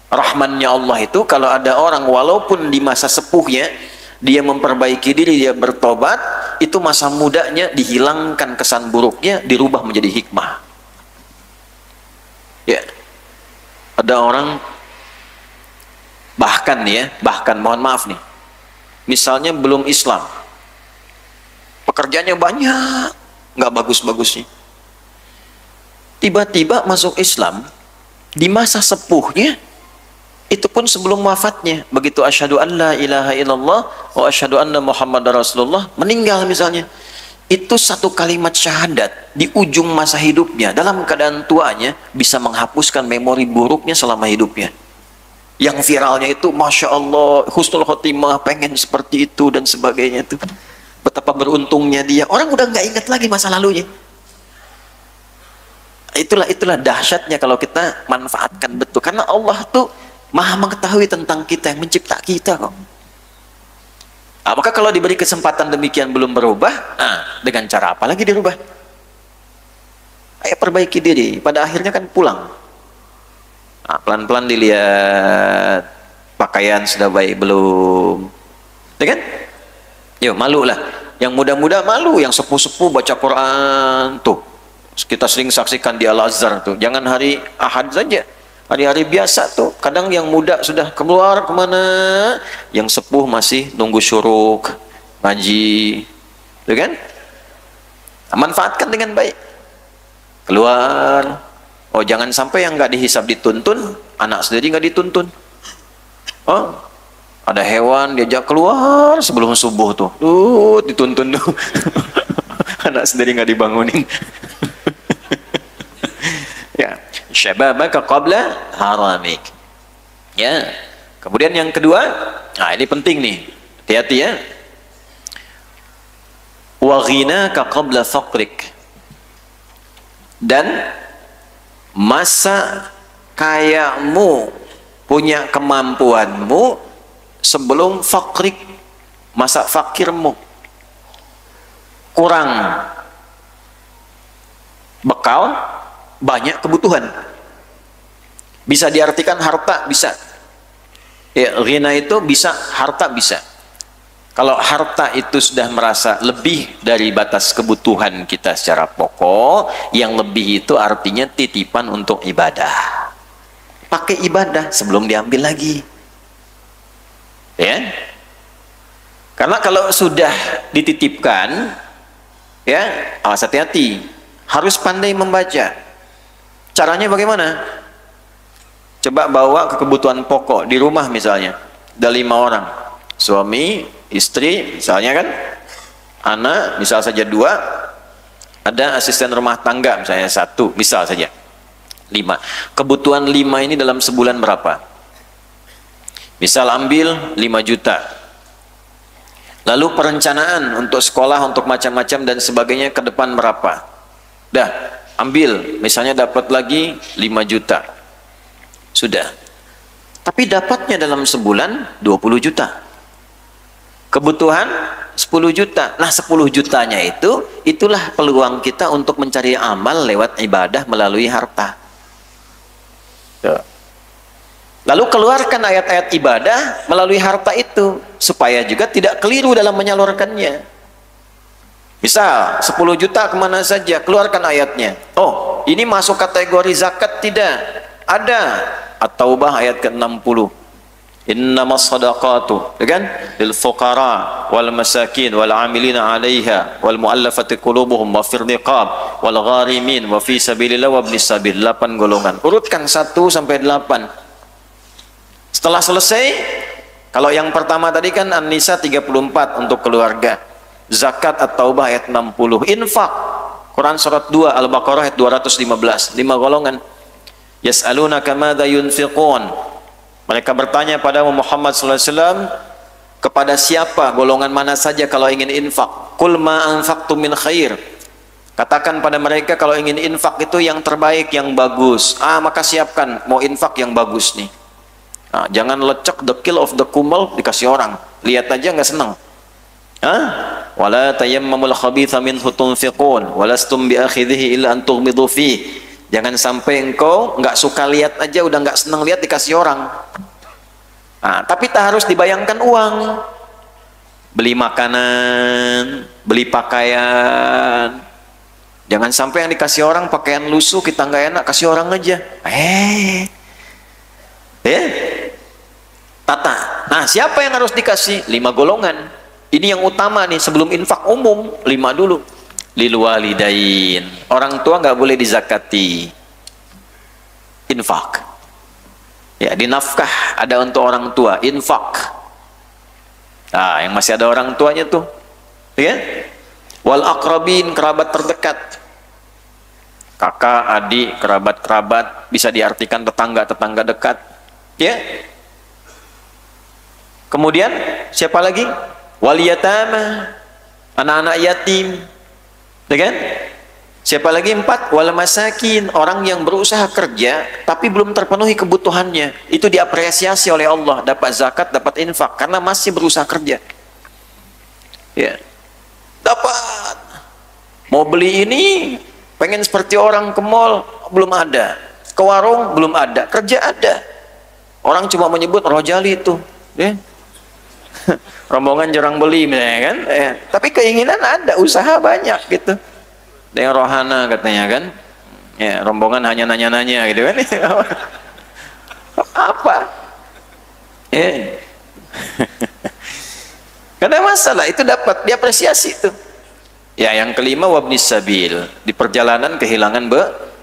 Rahmannya Allah itu, kalau ada orang walaupun di masa sepuhnya dia memperbaiki diri, dia bertobat, itu masa mudanya dihilangkan kesan buruknya, dirubah menjadi hikmah. Ya, ada orang bahkan mohon maaf nih, misalnya belum Islam, pekerjaannya banyak, nggak bagus-bagusnya, tiba-tiba masuk Islam di masa sepuhnya, itu pun sebelum wafatnya, begitu asyhadu an la ilaha illallah wa asyhadu anna muhammadar rasulullah, meninggal misalnya, itu satu kalimat syahadat di ujung masa hidupnya, dalam keadaan tuanya, bisa menghapuskan memori buruknya selama hidupnya. Yang viralnya itu, Masya Allah, husnul khotimah, pengen seperti itu, dan sebagainya itu. Betapa beruntungnya dia. Orang udah nggak ingat lagi masa lalunya. Itulah dahsyatnya kalau kita manfaatkan betul. Karena Allah tuh maha mengetahui tentang kita, yang mencipta kita kok. Nah, maka kalau diberi kesempatan demikian belum berubah, dengan cara apa lagi dirubah? Ayo perbaiki diri. Pada akhirnya kan pulang. Nah, pelan-pelan dilihat pakaian sudah baik belum, ya kan? Yuk, malu lah. Yang muda-muda malu, yang sepuh-sepuh baca Quran tuh. Kita sering saksikan di Al-Azhar tuh. Jangan hari Ahad saja, hari-hari biasa tuh. Kadang yang muda sudah keluar kemana, yang sepuh masih nunggu syuruk, ngaji, ya kan? Nah, manfaatkan dengan baik. Keluar. Oh, jangan sampai yang nggak dihisab dituntun, anak sendiri nggak dituntun. Oh, ada hewan diajak keluar sebelum subuh tuh, dituntun tuh. Anak sendiri nggak dibangunin. Ya, syababaka qabla haramik. Ya. Kemudian yang kedua, nah ini penting nih, hati-hati ya. Wa ghinaka qabla faqrik. Dan masa kayamu, punya kemampuanmu sebelum fakrik, masa fakirmu. Kurang bekal, banyak kebutuhan. Bisa diartikan harta, bisa. Ya, ghina itu bisa, harta bisa. Kalau harta itu sudah merasa lebih dari batas kebutuhan kita secara pokok, yang lebih itu artinya titipan untuk ibadah. Pakai ibadah sebelum diambil lagi. Ya. Karena kalau sudah dititipkan, ya, awas hati-hati. Harus pandai membaca. Caranya bagaimana? Coba bawa ke kebutuhan pokok di rumah misalnya. Ada 5 orang. Suami, istri, misalnya kan. Anak, misal saja 2. Ada asisten rumah tangga, misalnya 1, misal saja. 5. Kebutuhan 5 ini dalam sebulan berapa? Misal ambil 5 juta. Lalu perencanaan untuk sekolah, untuk macam-macam dan sebagainya ke depan berapa? Dah, ambil, misalnya dapat lagi 5 juta. Sudah. Tapi dapatnya dalam sebulan 20 juta. Kebutuhan 10 juta. Nah, 10 jutanya itulah peluang kita untuk mencari amal lewat ibadah melalui harta. Lalu keluarkan ayat-ayat ibadah melalui harta itu, supaya juga tidak keliru dalam menyalurkannya. Misal 10 juta kemana saja, keluarkan ayatnya. Oh, ini masuk kategori zakat tidak? Ada. At-Taubah ayat ke-60. Innamas sadaqatu, kan? Lil fuqara wal masakin wal amilina 'alaiha wal mu'allafati qulubuhum wa fir riqab wal gharimin wa fi sabilillah wa ibnis sabil. 8 golongan. Urutkan 1 sampai 8. Setelah selesai, kalau yang pertama tadi kan An-Nisa 34 untuk keluarga. Zakat At-Taubah ayat 60. Infak Quran surat 2 Al-Baqarah ayat 215. 5 golongan. Yas'alunaka madza yunfiqun. Mereka bertanya pada Muhammad sallallahu alaihi wasallam, kepada siapa, golongan mana saja kalau ingin infak? Qul ma anfaqtum min khair. Katakan pada mereka kalau ingin infak itu yang terbaik, yang bagus. Maka siapkan, mau infak yang bagus nih. Jangan lecek the kill of the kumel dikasih orang. Lihat aja nggak senang. Wala tayammamul khabitha minhu tunfiqun walastum biakhidhihi illa an tughmidu fi. Jangan sampai engkau nggak suka lihat aja, udah nggak senang lihat dikasih orang. Tapi tak harus dibayangkan uang. Beli makanan, beli pakaian. Jangan sampai yang dikasih orang pakaian lusuh, kita nggak enak, kasih orang aja. Tata. Nah, siapa yang harus dikasih? 5 golongan. Ini yang utama nih, sebelum infak umum, 5 dulu. Lil walidain, orang tua nggak boleh dizakati. Infak, ya, di nafkah ada untuk orang tua, infak. Yang masih ada orang tuanya tuh, ya. Wal aqrabin, kerabat terdekat, kakak, adik, kerabat-kerabat, bisa diartikan tetangga-tetangga dekat, ya. Kemudian siapa lagi? Wal yatama, anak-anak yatim. Kan? Siapa lagi? 4, wal masakin, orang yang berusaha kerja tapi belum terpenuhi kebutuhannya. Itu diapresiasi oleh Allah, dapat zakat, dapat infak karena masih berusaha kerja. Ya. Dapat. Mau beli ini, pengen seperti orang ke mall, belum ada. Ke warung belum ada, kerja ada. Orang cuma menyebut rojali itu, ya. Rombongan jarang beli, kan? Tapi keinginan ada, usaha banyak gitu. Dengan rohana katanya kan, ya, rombongan hanya nanya-nanya gitu kan. Apa? Karena masalah itu dapat diapresiasi itu. Ya, yang kelima wabnis sabil, di perjalanan kehilangan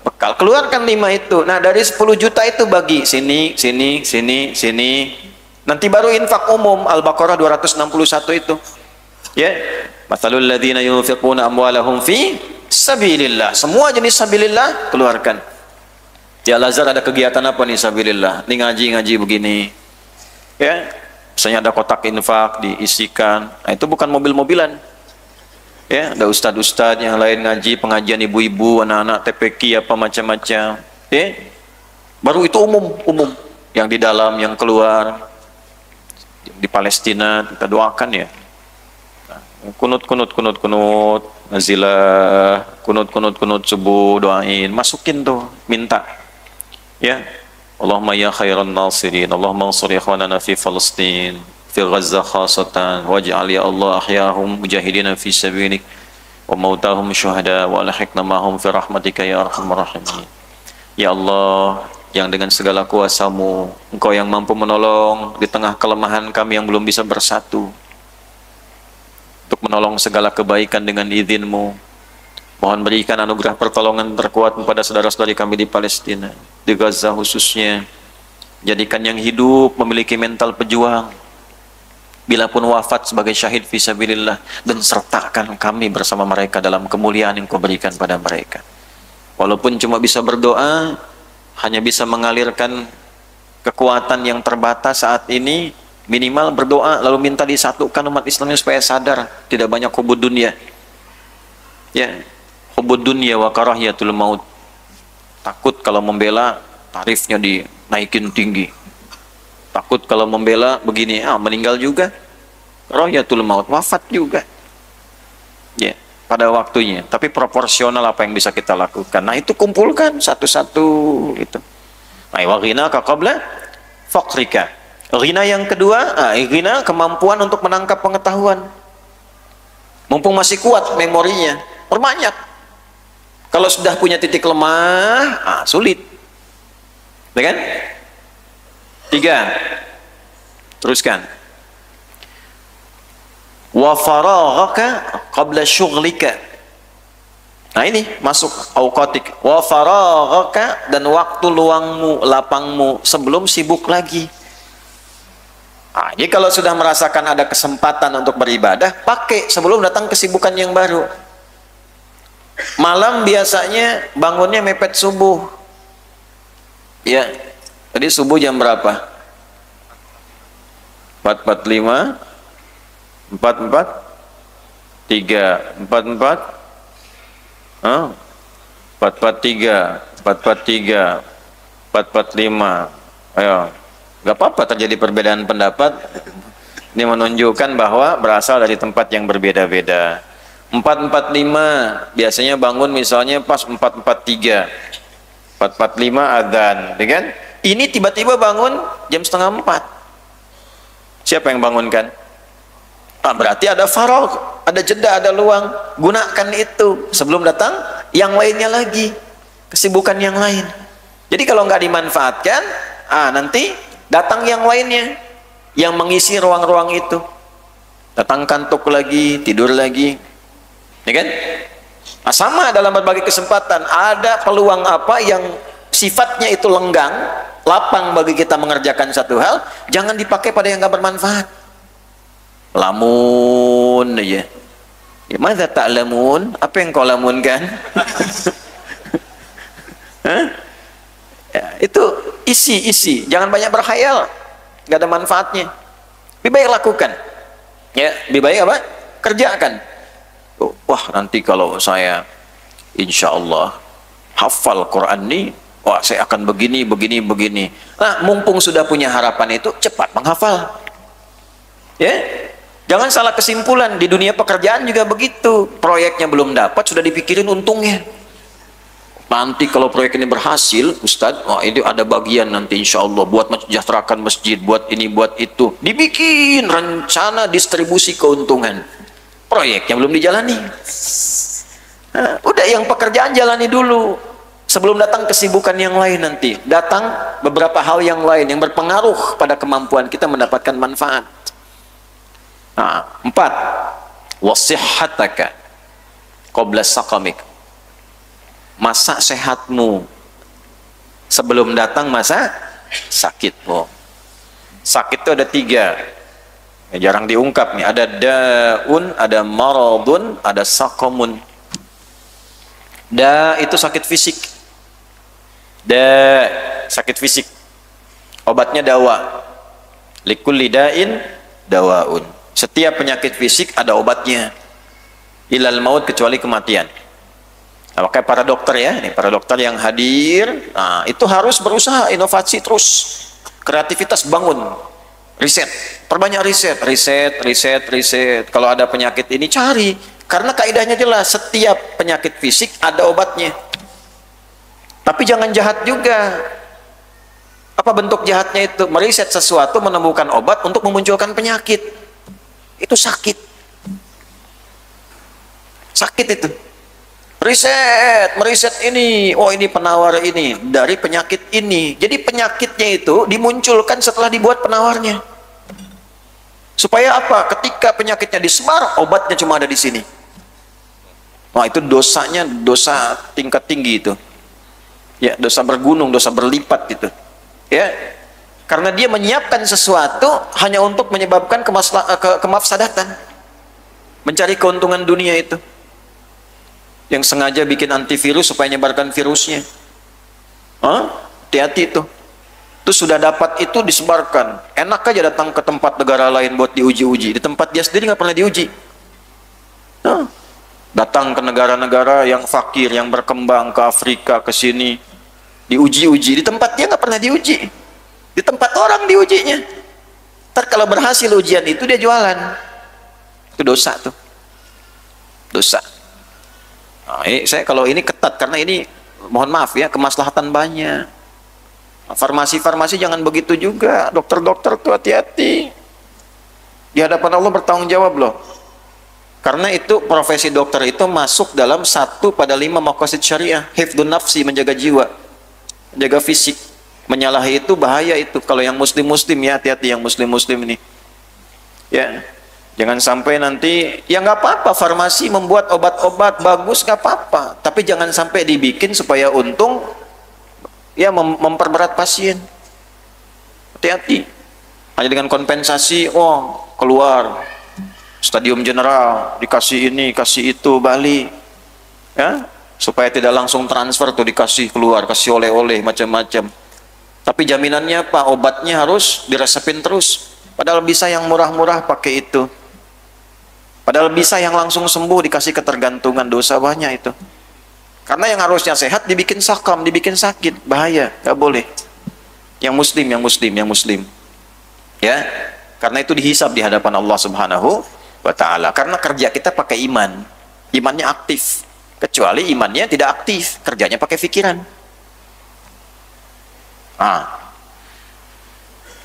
bekal. Keluarkan 5 itu. Nah, dari 10 juta itu bagi sini, sini, sini, sini. Nanti baru infak umum Al-Baqarah 261 itu. Ya. Matsalul ladzina yunfiquna amwalahum fi sabilillah. Semua jenis sabilillah keluarkan. Di Al-Azhar ada kegiatan apa nih sabilillah? Ini ngaji-ngaji begini. Ya. Misalnya ada kotak infak diisikan. Nah, itu bukan mobil-mobilan. Ya, ada ustadz-ustadz yang lain ngaji, pengajian ibu-ibu, anak-anak TPQ apa macam-macam. Ya. Baru itu umum. Yang di dalam, yang keluar. Di Palestina kita doakan ya. kunut nazilah, kunut subuh, doain, masukin tuh, minta ya. Allahumma ya khairan nasirin, Allahumma ansur ikhwanana fi Palestin, fi Gaza khasatan, waj'al ya Allah ahyahum mujahidina fi sabilik wa mautahum syuhada wa alhiqna mahum fi rahmatika ya arhamar rahimin. Ya Allah, yang dengan segala kuasa-Mu Engkau yang mampu menolong di tengah kelemahan kami yang belum bisa bersatu, untuk menolong segala kebaikan dengan izin-Mu. Mohon berikan anugerah pertolongan terkuat kepada saudara-saudari kami di Palestina, di Gaza khususnya. Jadikan yang hidup memiliki mental pejuang, bila pun wafat sebagai syahid fisabilillah, dan sertakan kami bersama mereka dalam kemuliaan yang Kau berikan pada mereka. Walaupun cuma bisa berdoa, hanya bisa mengalirkan kekuatan yang terbatas saat ini, minimal berdoa lalu minta disatukan umat Islamnya supaya sadar tidak banyak hubud dunia. Ya, hubud dunia wa karahiyatul maut. Takut kalau membela tarifnya dinaikin tinggi. Takut kalau membela begini, meninggal juga. Karahiyatul maut, wafat juga. Ya, pada waktunya. Tapi proporsional apa yang bisa kita lakukan. Nah, itu kumpulkan satu-satu itu. Nah, wa ghinaka qabla faqrika. Ghina yang kedua, ghina kemampuan untuk menangkap pengetahuan. Mumpung masih kuat memorinya, perbanyak. Kalau sudah punya titik lemah, sulit. Ya kan? 3. Teruskan. Wa faraghaka qabla syughlika. Nah, ini masuk auqatik. Wa faraghaka, dan waktu luangmu, lapangmu sebelum sibuk lagi. Jadi kalau sudah merasakan ada kesempatan untuk beribadah, pakai sebelum datang kesibukan yang baru. Malam biasanya bangunnya mepet subuh. Ya, tadi subuh jam berapa? 4.45, 4.43, 4.43, 4.45. Ayo. Gak apa-apa terjadi perbedaan pendapat. Ini menunjukkan bahwa berasal dari tempat yang berbeda-beda. 4.45 biasanya bangun misalnya pas 4.43, 4.45 adzan, kan? Ini tiba-tiba bangun jam 3:30. Siapa yang bangunkan? Berarti ada faragh, ada jeda, ada luang. Gunakan itu sebelum datang yang lainnya lagi, kesibukan yang lain. Jadi kalau nggak dimanfaatkan, nanti datang yang lainnya yang mengisi ruang-ruang itu. Datang kantuk lagi, tidur lagi, ya kan? Sama dalam berbagai kesempatan ada peluang apa yang sifatnya itu lenggang, lapang bagi kita mengerjakan satu hal, jangan dipakai pada yang nggak bermanfaat. Lamun aja. Ya, madza ta'lamun? Apa yang kau lamunkan? Ya, itu isi, jangan banyak berkhayal, nggak ada manfaatnya. Lebih baik lakukan, ya, lebih baik apa? Kerjakan. Wah, nanti kalau saya insya Allah hafal Quran nih, wah saya akan begini. Nah, mumpung sudah punya harapan itu, cepat menghafal. Ya, jangan salah kesimpulan. Di dunia pekerjaan juga begitu. Proyeknya belum dapat, sudah dipikirin untungnya. Nanti kalau proyek ini berhasil, Ustadz, ini ada bagian nanti insya Allah buat mensejahterakan masjid, buat ini, buat itu. Dibikin rencana distribusi keuntungan. Proyeknya belum dijalani. Udah, yang pekerjaan jalani dulu. Sebelum datang kesibukan yang lain nanti. Datang beberapa hal yang lain yang berpengaruh pada kemampuan kita mendapatkan manfaat. 4. Wasihhataka qabla saqamik. Masa sehatmu sebelum datang masa sakitmu. Sakit itu ada 3, jarang diungkap nih. Ada daun, ada maradun, ada saqamun. Da itu sakit fisik. Sakit fisik, obatnya dawa. Likulli da'in dawaun. Setiap penyakit fisik ada obatnya. Ilal maut, kecuali kematian. Makanya para dokter ya, nih para dokter yang hadir, itu harus berusaha inovasi terus, kreativitas bangun. Riset, perbanyak riset, riset, riset, riset. Kalau ada penyakit ini cari, karena kaidahnya jelas, setiap penyakit fisik ada obatnya. Tapi jangan jahat juga. Apa bentuk jahatnya itu? Meriset sesuatu, menemukan obat untuk memunculkan penyakit. Itu sakit. Sakit itu. Riset, meriset ini, oh ini penawar ini, dari penyakit ini. Jadi penyakitnya itu dimunculkan setelah dibuat penawarnya. Supaya apa? Ketika penyakitnya disebar, obatnya cuma ada di sini. Wah, itu dosanya, dosa tingkat tinggi itu. Ya, dosa bergunung, dosa berlipat gitu. Ya, karena dia menyiapkan sesuatu hanya untuk menyebabkan kemafsadatan. Mencari keuntungan dunia itu. Yang sengaja bikin antivirus supaya nyebarkan virusnya. Hati-hati itu. Itu sudah dapat itu disebarkan. Enak aja datang ke tempat negara lain buat diuji-uji. Di tempat dia sendiri nggak pernah diuji. Datang ke negara-negara yang fakir, yang berkembang, ke Afrika, ke sini, diuji-uji. Di tempat dia nggak pernah diuji. Di tempat orang diujinya. Ntar kalau berhasil ujian itu dia jualan. Itu dosa tuh. Dosa. Nah, saya kalau ini ketat karena ini mohon maaf ya, kemaslahatan banyak. Farmasi-farmasi jangan begitu juga. Dokter-dokter tuh hati-hati. Di hadapan Allah bertanggung jawab loh. Karena itu profesi dokter itu masuk dalam 1/5 maqasid syariah. Hifdun nafsi, menjaga jiwa, menjaga fisik. Menyalahi itu bahaya itu. Kalau yang muslim-muslim ya hati-hati, yang muslim-muslim ini. Ya. Jangan sampai nanti, ya nggak apa-apa farmasi membuat obat-obat bagus, nggak apa-apa. Tapi jangan sampai dibikin supaya untung, ya memperberat pasien. Hati-hati. Hanya dengan kompensasi, oh keluar Stadium General, dikasih ini, kasih itu, balik. Ya, supaya tidak langsung transfer tuh dikasih keluar, kasih oleh-oleh macam-macam. Tapi jaminannya apa? Obatnya harus diresepin terus. Padahal bisa yang murah-murah pakai itu. Padahal bisa yang langsung sembuh dikasih ketergantungan, dosa banyak itu. Karena yang harusnya sehat dibikin sakam, dibikin sakit, bahaya, nggak boleh. Yang muslim, yang muslim, yang muslim. Ya, karena itu dihisab di hadapan Allah Subhanahu wa Ta'ala. Karena kerja kita pakai iman, imannya aktif. Kecuali imannya tidak aktif, kerjanya pakai pikiran.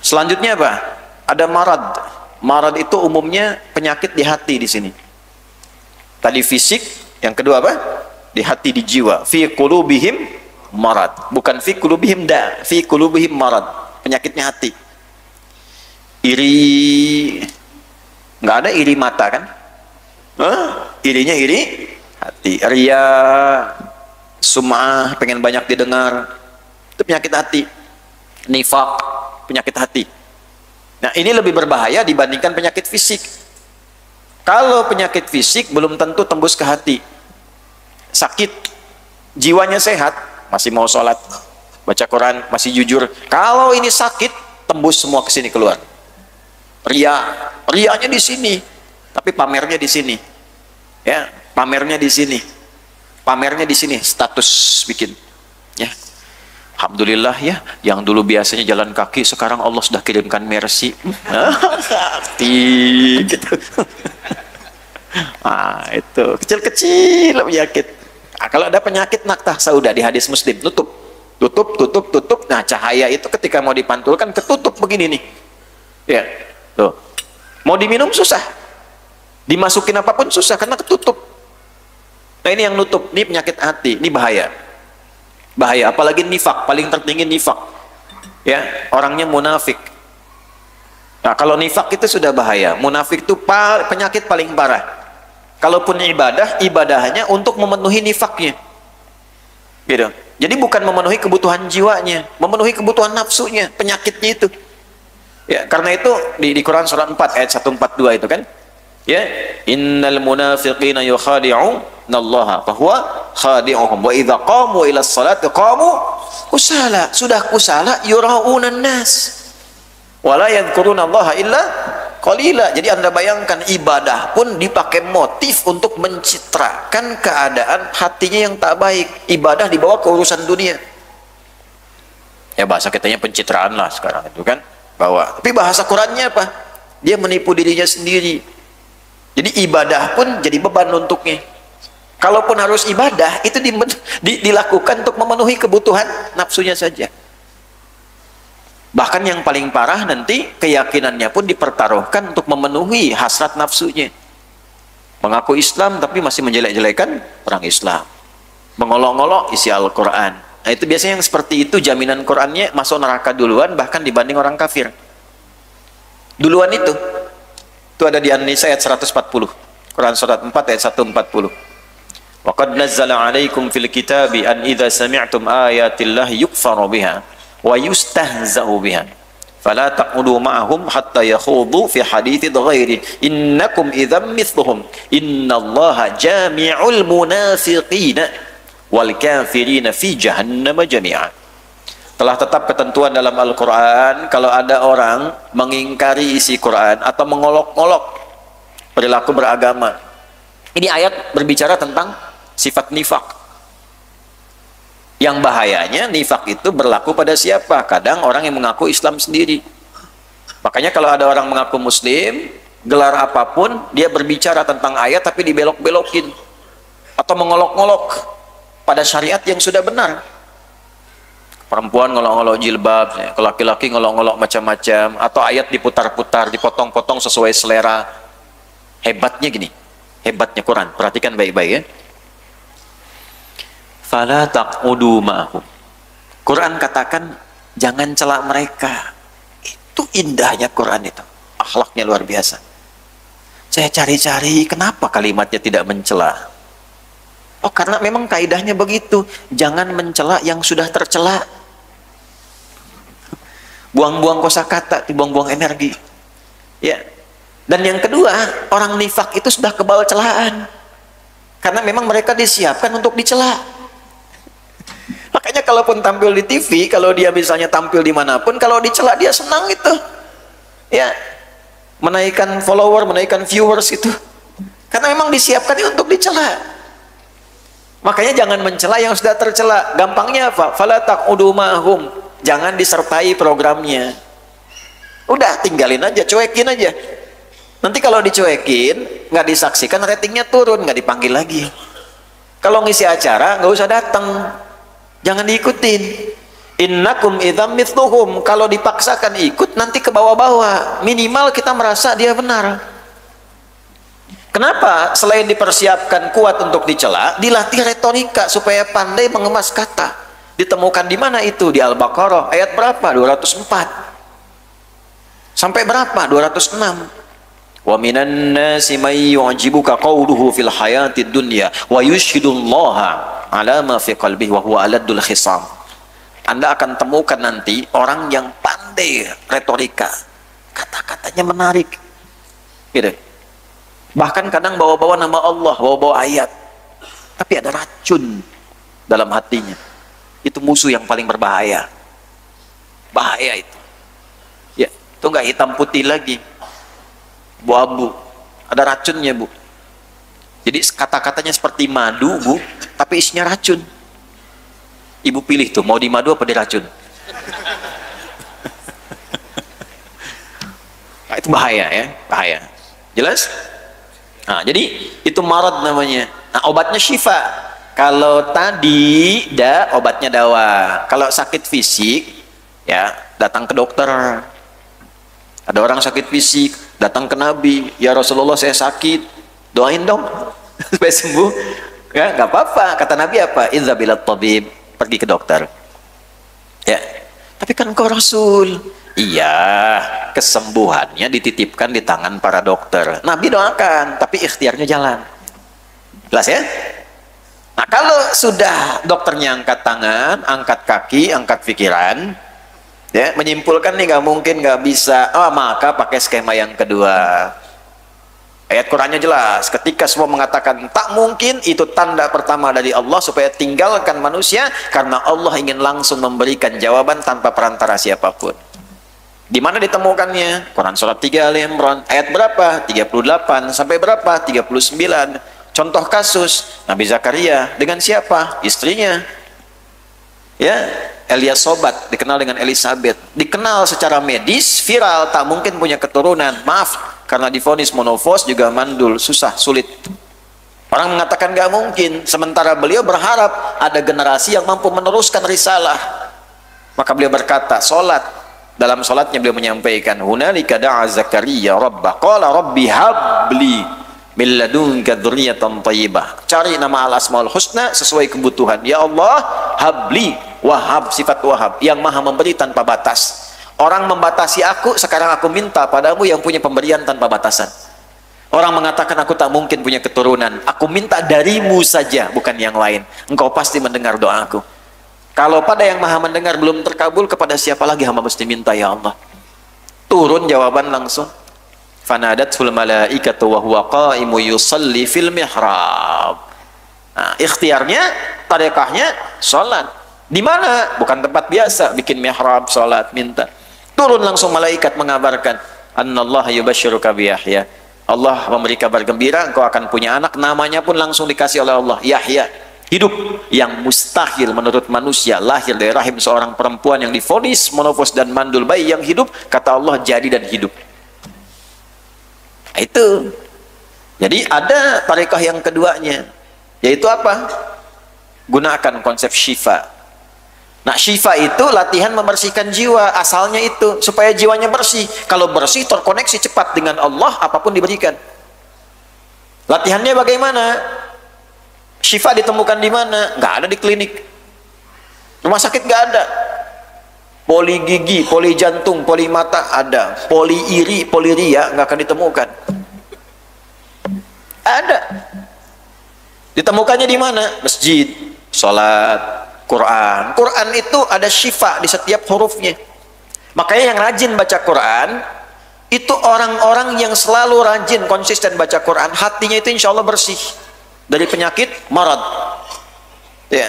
Selanjutnya apa? Ada marad. Marad itu umumnya penyakit di hati di sini. Tadi fisik, yang kedua apa? Di hati, di jiwa. Fi qulubihim marad. Bukan fi qulubihim da, fi qulubihim marad. Penyakitnya hati. Iri, nggak ada iri mata kan? Irinya iri hati. Ria, sum'ah, pengen banyak didengar. Itu penyakit hati. Nifaq, penyakit hati. Nah, ini lebih berbahaya dibandingkan penyakit fisik. Kalau penyakit fisik belum tentu tembus ke hati. Sakit, jiwanya sehat, masih mau sholat, baca Quran, masih jujur. Kalau ini sakit, tembus semua ke sini keluar. Rianya di sini, tapi pamernya di sini. Ya, pamernya di sini. Pamernya di sini, status bikin. Ya. Alhamdulillah ya, yang dulu biasanya jalan kaki, sekarang Allah sudah kirimkan mercy. Gitu. Itu kecil-kecil penyakit. Kalau ada penyakit naktah sauda di hadis Muslim, tutup. Nah, cahaya itu ketika mau dipantulkan ketutup begini nih. Ya, tuh. Mau diminum susah, dimasukin apapun susah karena ketutup. Nah, ini yang nutup, ini penyakit hati, ini bahaya. Bahaya, apalagi nifak, paling tertinggi nifak. Ya, orangnya munafik. Nah, kalau nifak itu sudah bahaya. Munafik itu penyakit paling parah. Kalaupun ibadah, ibadahnya untuk memenuhi nifaknya. Gitu. Jadi bukan memenuhi kebutuhan jiwanya, memenuhi kebutuhan nafsunya, penyakitnya itu. Ya, karena itu di Quran surat 4 ayat 142 itu kan. Ya, innal munafiqina yukhadi'unallaha fa huwa khadi'uhum wa idza qamu ila sholati qamu kusala. Sudah kusala yuraunan nas wala yadhkurunallaha illa qalila. Jadi Anda bayangkan ibadah pun dipakai motif untuk mencitrakan keadaan hatinya yang tak baik. Ibadah dibawa ke urusan dunia. Ya bahasa kitanya pencitraan lah sekarang itu kan. bawa. Tapi bahasa Qurannya apa? Dia menipu dirinya sendiri. Jadi ibadah pun jadi beban untuknya. Kalaupun harus ibadah, itu dilakukan untuk memenuhi kebutuhan nafsunya saja. Bahkan yang paling parah nanti, keyakinannya pun dipertaruhkan untuk memenuhi hasrat nafsunya. Mengaku Islam tapi masih menjelek-jelekan orang Islam. Mengolok-olok isi Al-Quran. Nah itu biasanya yang seperti itu, jaminan Qurannya masuk neraka duluan bahkan dibanding orang kafir. Duluan itu. Itu ada di An-Nisa ayat 140. Quran surat 4 ayat 140. Wa qad nazzala 'alaikum fil kitabi an idza sami'tum ayatillahi yukfaru biha wa yustahza'u biha fala taqudu ma'ahum hatta yakhudu fi haditsin ghairi innakum idzam mithluhum innallaha jami'ul munafiqina wal kafirina fi jahannam jami'a. Telah tetap ketentuan dalam Al-Quran, kalau ada orang mengingkari isi Quran atau mengolok-olok perilaku beragama. Ini ayat berbicara tentang sifat nifak. Yang bahayanya nifak itu berlaku pada siapa? Kadang orang yang mengaku Islam sendiri. Makanya kalau ada orang mengaku Muslim, gelar apapun, dia berbicara tentang ayat tapi dibelok-belokin. Atau mengolok-olok pada syariat yang sudah benar. Perempuan ngolok-ngolok jilbab, laki-laki ngolok-ngolok macam-macam, atau ayat diputar-putar, dipotong-potong sesuai selera. Hebatnya gini, hebatnya Quran, perhatikan baik-baik ya. Fala taqudu ma'hum. Quran katakan jangan celak mereka. Itu indahnya Quran itu, akhlaknya luar biasa. Saya cari-cari kenapa kalimatnya tidak mencela. Oh karena memang kaidahnya begitu, jangan mencela yang sudah tercela. Buang-buang kosakata, dibuang-buang energi. Ya. Dan yang kedua, orang nifak itu sudah kebal celaan. Karena memang mereka disiapkan untuk dicela. Makanya kalaupun tampil di TV, kalau dia misalnya tampil dimanapun, kalau dicela dia senang itu. Ya. Menaikkan follower, menaikkan viewers itu. Karena memang disiapkan untuk dicela. Makanya jangan mencela yang sudah tercela. Gampangnya apa? Fala taqudu ma'hum. Jangan disertai programnya. Udah tinggalin aja, cuekin aja. Nanti kalau dicuekin, nggak disaksikan, ratingnya turun, nggak dipanggil lagi. Kalau ngisi acara, nggak usah datang, jangan diikutin. Innakum idzam mithluhum. Kalau dipaksakan ikut, nanti ke bawah-bawah. Minimal kita merasa dia benar. Kenapa? Selain dipersiapkan kuat untuk dicela, dilatih retorika supaya pandai mengemas kata. Ditemukan di mana itu? Di Al-Baqarah ayat berapa? 204. Sampai berapa? 206. Wa minan nasi may yu'jibuka qawluhu fil hayatid dunya wa yushhidullaha ala ma fi qalbihi wa huwa aladul khisam. Anda akan temukan nanti orang yang pandai retorika. Kata-katanya menarik. Gitu. Bahkan kadang bawa-bawa nama Allah, bawa-bawa ayat. Tapi ada racun dalam hatinya. Itu musuh yang paling berbahaya. Bahaya itu. Ya, itu enggak hitam putih lagi. Bu-abu. Ada racunnya, Bu. Jadi kata-katanya seperti madu, Bu, tapi isinya racun. Ibu pilih tuh, mau di madu apa di racun? Nah, itu bahaya ya, bahaya. Jelas? Nah, jadi itu marad namanya. Nah, obatnya syifa. Kalau tadi obatnya dawa. Kalau sakit fisik ya datang ke dokter. Ada orang sakit fisik datang ke Nabi, ya Rasulullah saya sakit, doain dong supaya sembuh. Ya nggak apa-apa, kata Nabi apa? Idza bilat tabib, pergi ke dokter. Ya, tapi kan kau Rasul. Iya, kesembuhannya dititipkan di tangan para dokter. Nabi doakan, tapi ikhtiarnya jalan. Jelas ya? Nah kalau sudah dokternya angkat tangan, angkat kaki, angkat pikiran, ya menyimpulkan nih nggak mungkin, nggak bisa, maka pakai skema yang kedua. Ayat Qurannya jelas, ketika semua mengatakan tak mungkin, itu tanda pertama dari Allah supaya tinggalkan manusia, karena Allah ingin langsung memberikan jawaban tanpa perantara siapapun. Di mana ditemukannya? Quran surat 3 Al Imran ayat berapa? 38 sampai berapa? 39. Contoh kasus Nabi Zakaria dengan siapa? Istrinya. Ya, Elias Sobat, dikenal dengan Elizabeth, dikenal secara medis, viral, tak mungkin punya keturunan. Maaf, karena divonis monofos juga mandul, susah, sulit. Orang mengatakan gak mungkin, sementara beliau berharap ada generasi yang mampu meneruskan risalah. Maka beliau berkata, solat, dalam solatnya beliau menyampaikan, hunalika da'a Zakaria rabbah, qala rabbi habli min ladunka dzurriyyatan thayyibah. Cari nama al-asmaul husna sesuai kebutuhan. Ya Allah, habli, wahab, sifat wahab, yang maha memberi tanpa batas. Orang membatasi aku, sekarang aku minta padamu yang punya pemberian tanpa batasan. Orang mengatakan aku tak mungkin punya keturunan, aku minta darimu saja, bukan yang lain. Engkau pasti mendengar doaku. Kalau pada yang maha mendengar belum terkabul, kepada siapa lagi hamba mesti minta, ya Allah? Turun jawaban langsung. Fanadatul malaikatu wa huwa qaimu yusalli fil mihrab. Nah, ikhtiarnya, tarekahnya, sholat. Di mana? Bukan tempat biasa, bikin mihrab, sholat, minta. Turun langsung malaikat mengabarkan, annallaha yubasyiruka bi Yahya. Allah memberi kabar gembira, engkau akan punya anak, namanya pun langsung dikasih oleh Allah, Yahya. Hidup yang mustahil menurut manusia, lahir dari rahim seorang perempuan yang divonis monofos dan mandul, bayi yang hidup, kata Allah jadi dan hidup. Itu. Jadi ada tarekah yang keduanya, yaitu apa? Gunakan konsep syifa. Nah, syifa itu latihan membersihkan jiwa, asalnya itu supaya jiwanya bersih. Kalau bersih, terkoneksi cepat dengan Allah, apapun diberikan. Latihannya bagaimana? Syifa ditemukan di mana? Nggak ada di klinik. Rumah sakit nggak ada. Poli gigi, poli jantung, poli mata ada. Poli iri, poli ria nggak akan ditemukan. Ada. Ditemukannya di mana? Masjid, sholat, Quran. Quran itu ada syifa di setiap hurufnya. Makanya yang rajin baca Quran itu orang-orang yang selalu rajin konsisten baca Quran, hatinya itu insya Allah bersih dari penyakit marad. Ya.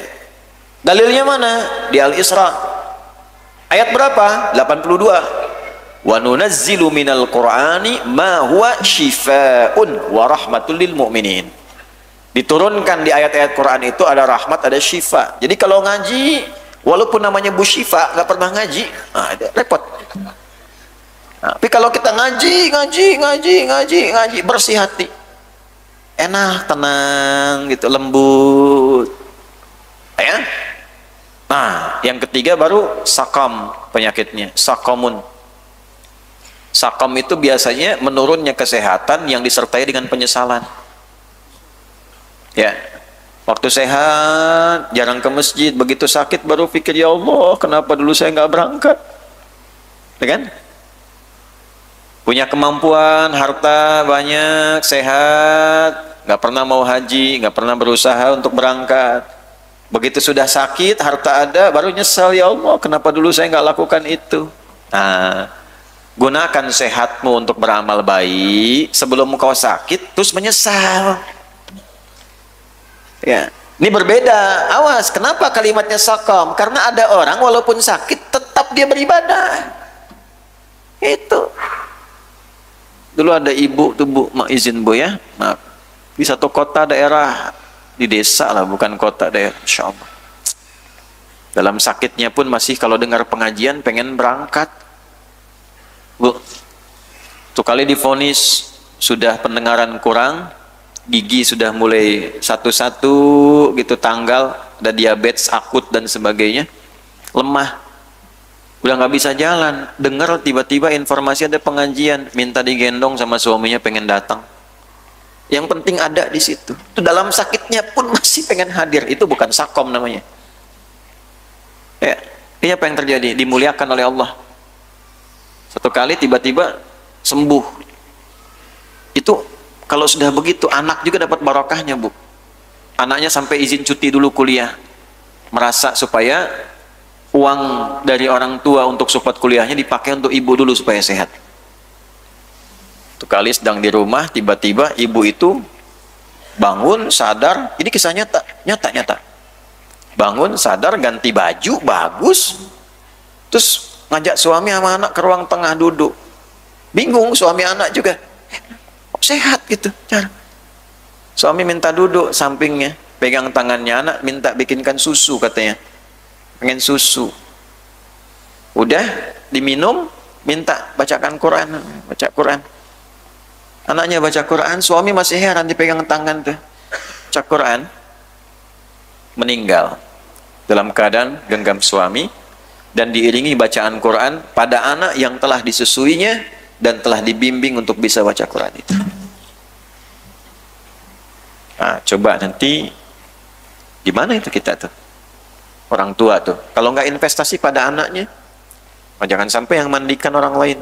Dalilnya mana? Di Al-Isra. Ayat berapa? 82. Wa nunazzilu minal Qur'ani ma huwa syifaa'un wa rahmatul lil mu'minin. Diturunkan di ayat-ayat Quran itu ada rahmat, ada syifa. Jadi kalau ngaji, walaupun namanya Bu Syifa, nggak pernah ngaji, nah, repot. Nah, tapi kalau kita ngaji, bersih hati, enak, tenang, gitu, lembut. Ya. Nah, yang ketiga baru sakam penyakitnya, sakamun. Sakam itu biasanya menurunnya kesehatan yang disertai dengan penyesalan. Ya, waktu sehat jarang ke masjid, begitu sakit baru pikir, ya Allah, kenapa dulu saya nggak berangkat? Ya kan? Punya kemampuan, harta banyak, sehat, nggak pernah mau haji, nggak pernah berusaha untuk berangkat. Begitu sudah sakit, harta ada, baru nyesal, ya Allah, kenapa dulu saya nggak lakukan itu? Nah, gunakan sehatmu untuk beramal baik sebelum kau sakit, terus menyesal. Ya, ini berbeda. Awas, kenapa kalimatnya sakam? Karena ada orang walaupun sakit tetap dia beribadah. Itu. Dulu ada ibu tuh, Bu, mak izin Bu ya, maaf, di satu kota daerah, di desa lah, bukan kota daerah, Insya Allah. Dalam sakitnya pun masih kalau dengar pengajian pengen berangkat. Bu, tuh kali divonis sudah pendengaran kurang, gigi sudah mulai satu-satu gitu, tanggal, ada diabetes akut dan sebagainya, lemah, udah nggak bisa jalan. Dengar tiba-tiba informasi ada pengajian, minta digendong sama suaminya, pengen datang. Yang penting ada di situ. Itu dalam sakitnya pun masih pengen hadir. Itu bukan sakom namanya. Ya, ini apa yang terjadi? Dimuliakan oleh Allah. Satu kali tiba-tiba sembuh. Itu kalau sudah begitu, anak juga dapat barokahnya, Bu. Anaknya sampai izin cuti dulu kuliah, merasa supaya uang dari orang tua untuk support kuliahnya dipakai untuk ibu dulu supaya sehat. Satu kali sedang di rumah, tiba-tiba ibu itu bangun, sadar, ini kisah nyata. Bangun, sadar, ganti baju, bagus, terus ngajak suami sama anak ke ruang tengah duduk. Bingung suami anak juga. Sehat gitu cara. Suami minta duduk sampingnya, pegang tangannya, anak minta bikinkan susu katanya, pengen susu. Udah diminum, minta bacakan Quran, baca Quran. Anaknya baca Quran, suami masih heran dipegang tangan tuh. Baca Quran, meninggal dalam keadaan genggam suami dan diiringi bacaan Quran pada anak yang telah disusuinya dan telah dibimbing untuk bisa baca Quran itu. Nah, coba nanti gimana itu kita tuh? Orang tua tuh, kalau nggak investasi pada anaknya, jangan sampai yang mandikan orang lain,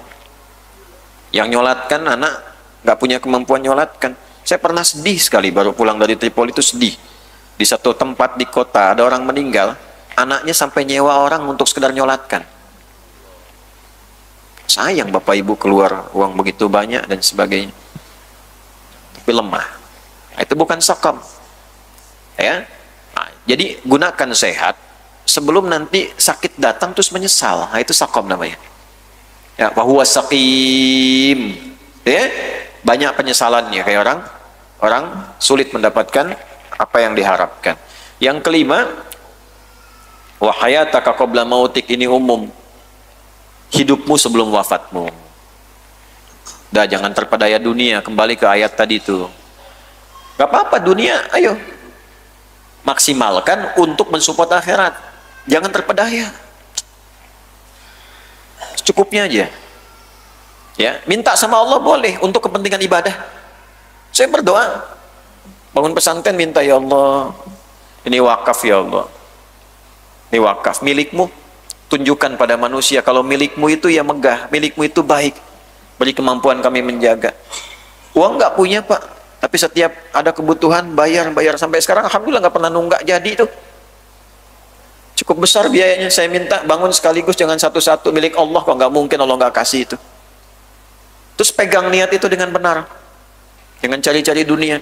yang nyolatkan anak nggak punya kemampuan nyolatkan. Saya pernah sedih sekali baru pulang dari Tripoli itu sedih. Di satu tempat di kota ada orang meninggal, anaknya sampai nyewa orang untuk sekedar nyolatkan. Sayang bapak ibu keluar uang begitu banyak dan sebagainya, tapi lemah. Nah, itu bukan sokam, ya. Nah, jadi gunakan sehat sebelum nanti sakit datang terus menyesal. Nah, itu sakom namanya. Ya, bahwa sakim. Ya, banyak penyesalannya kayak orang sulit mendapatkan apa yang diharapkan. Yang kelima, wa hayataka qabla mautik, ini umum. Hidupmu sebelum wafatmu. Dah jangan terpedaya dunia, kembali ke ayat tadi itu. Gak apa-apa dunia, ayo maksimalkan untuk mensupport akhirat. Jangan terpedaya. Cukupnya aja. Ya, minta sama Allah boleh untuk kepentingan ibadah. Saya berdoa, bangun pesantren minta, ya Allah, ini wakaf ya Allah. Ini wakaf milikmu. Tunjukkan pada manusia kalau milikmu itu ya megah, milikmu itu baik. Beri kemampuan kami menjaga. Uang nggak punya Pak, tapi setiap ada kebutuhan bayar sampai sekarang alhamdulillah nggak pernah nunggak jadi itu. Cukup besar biayanya. Saya minta bangun sekaligus, jangan satu-satu, milik Allah kok, nggak mungkin Allah nggak kasih itu. Terus pegang niat itu dengan benar, jangan cari-cari dunia.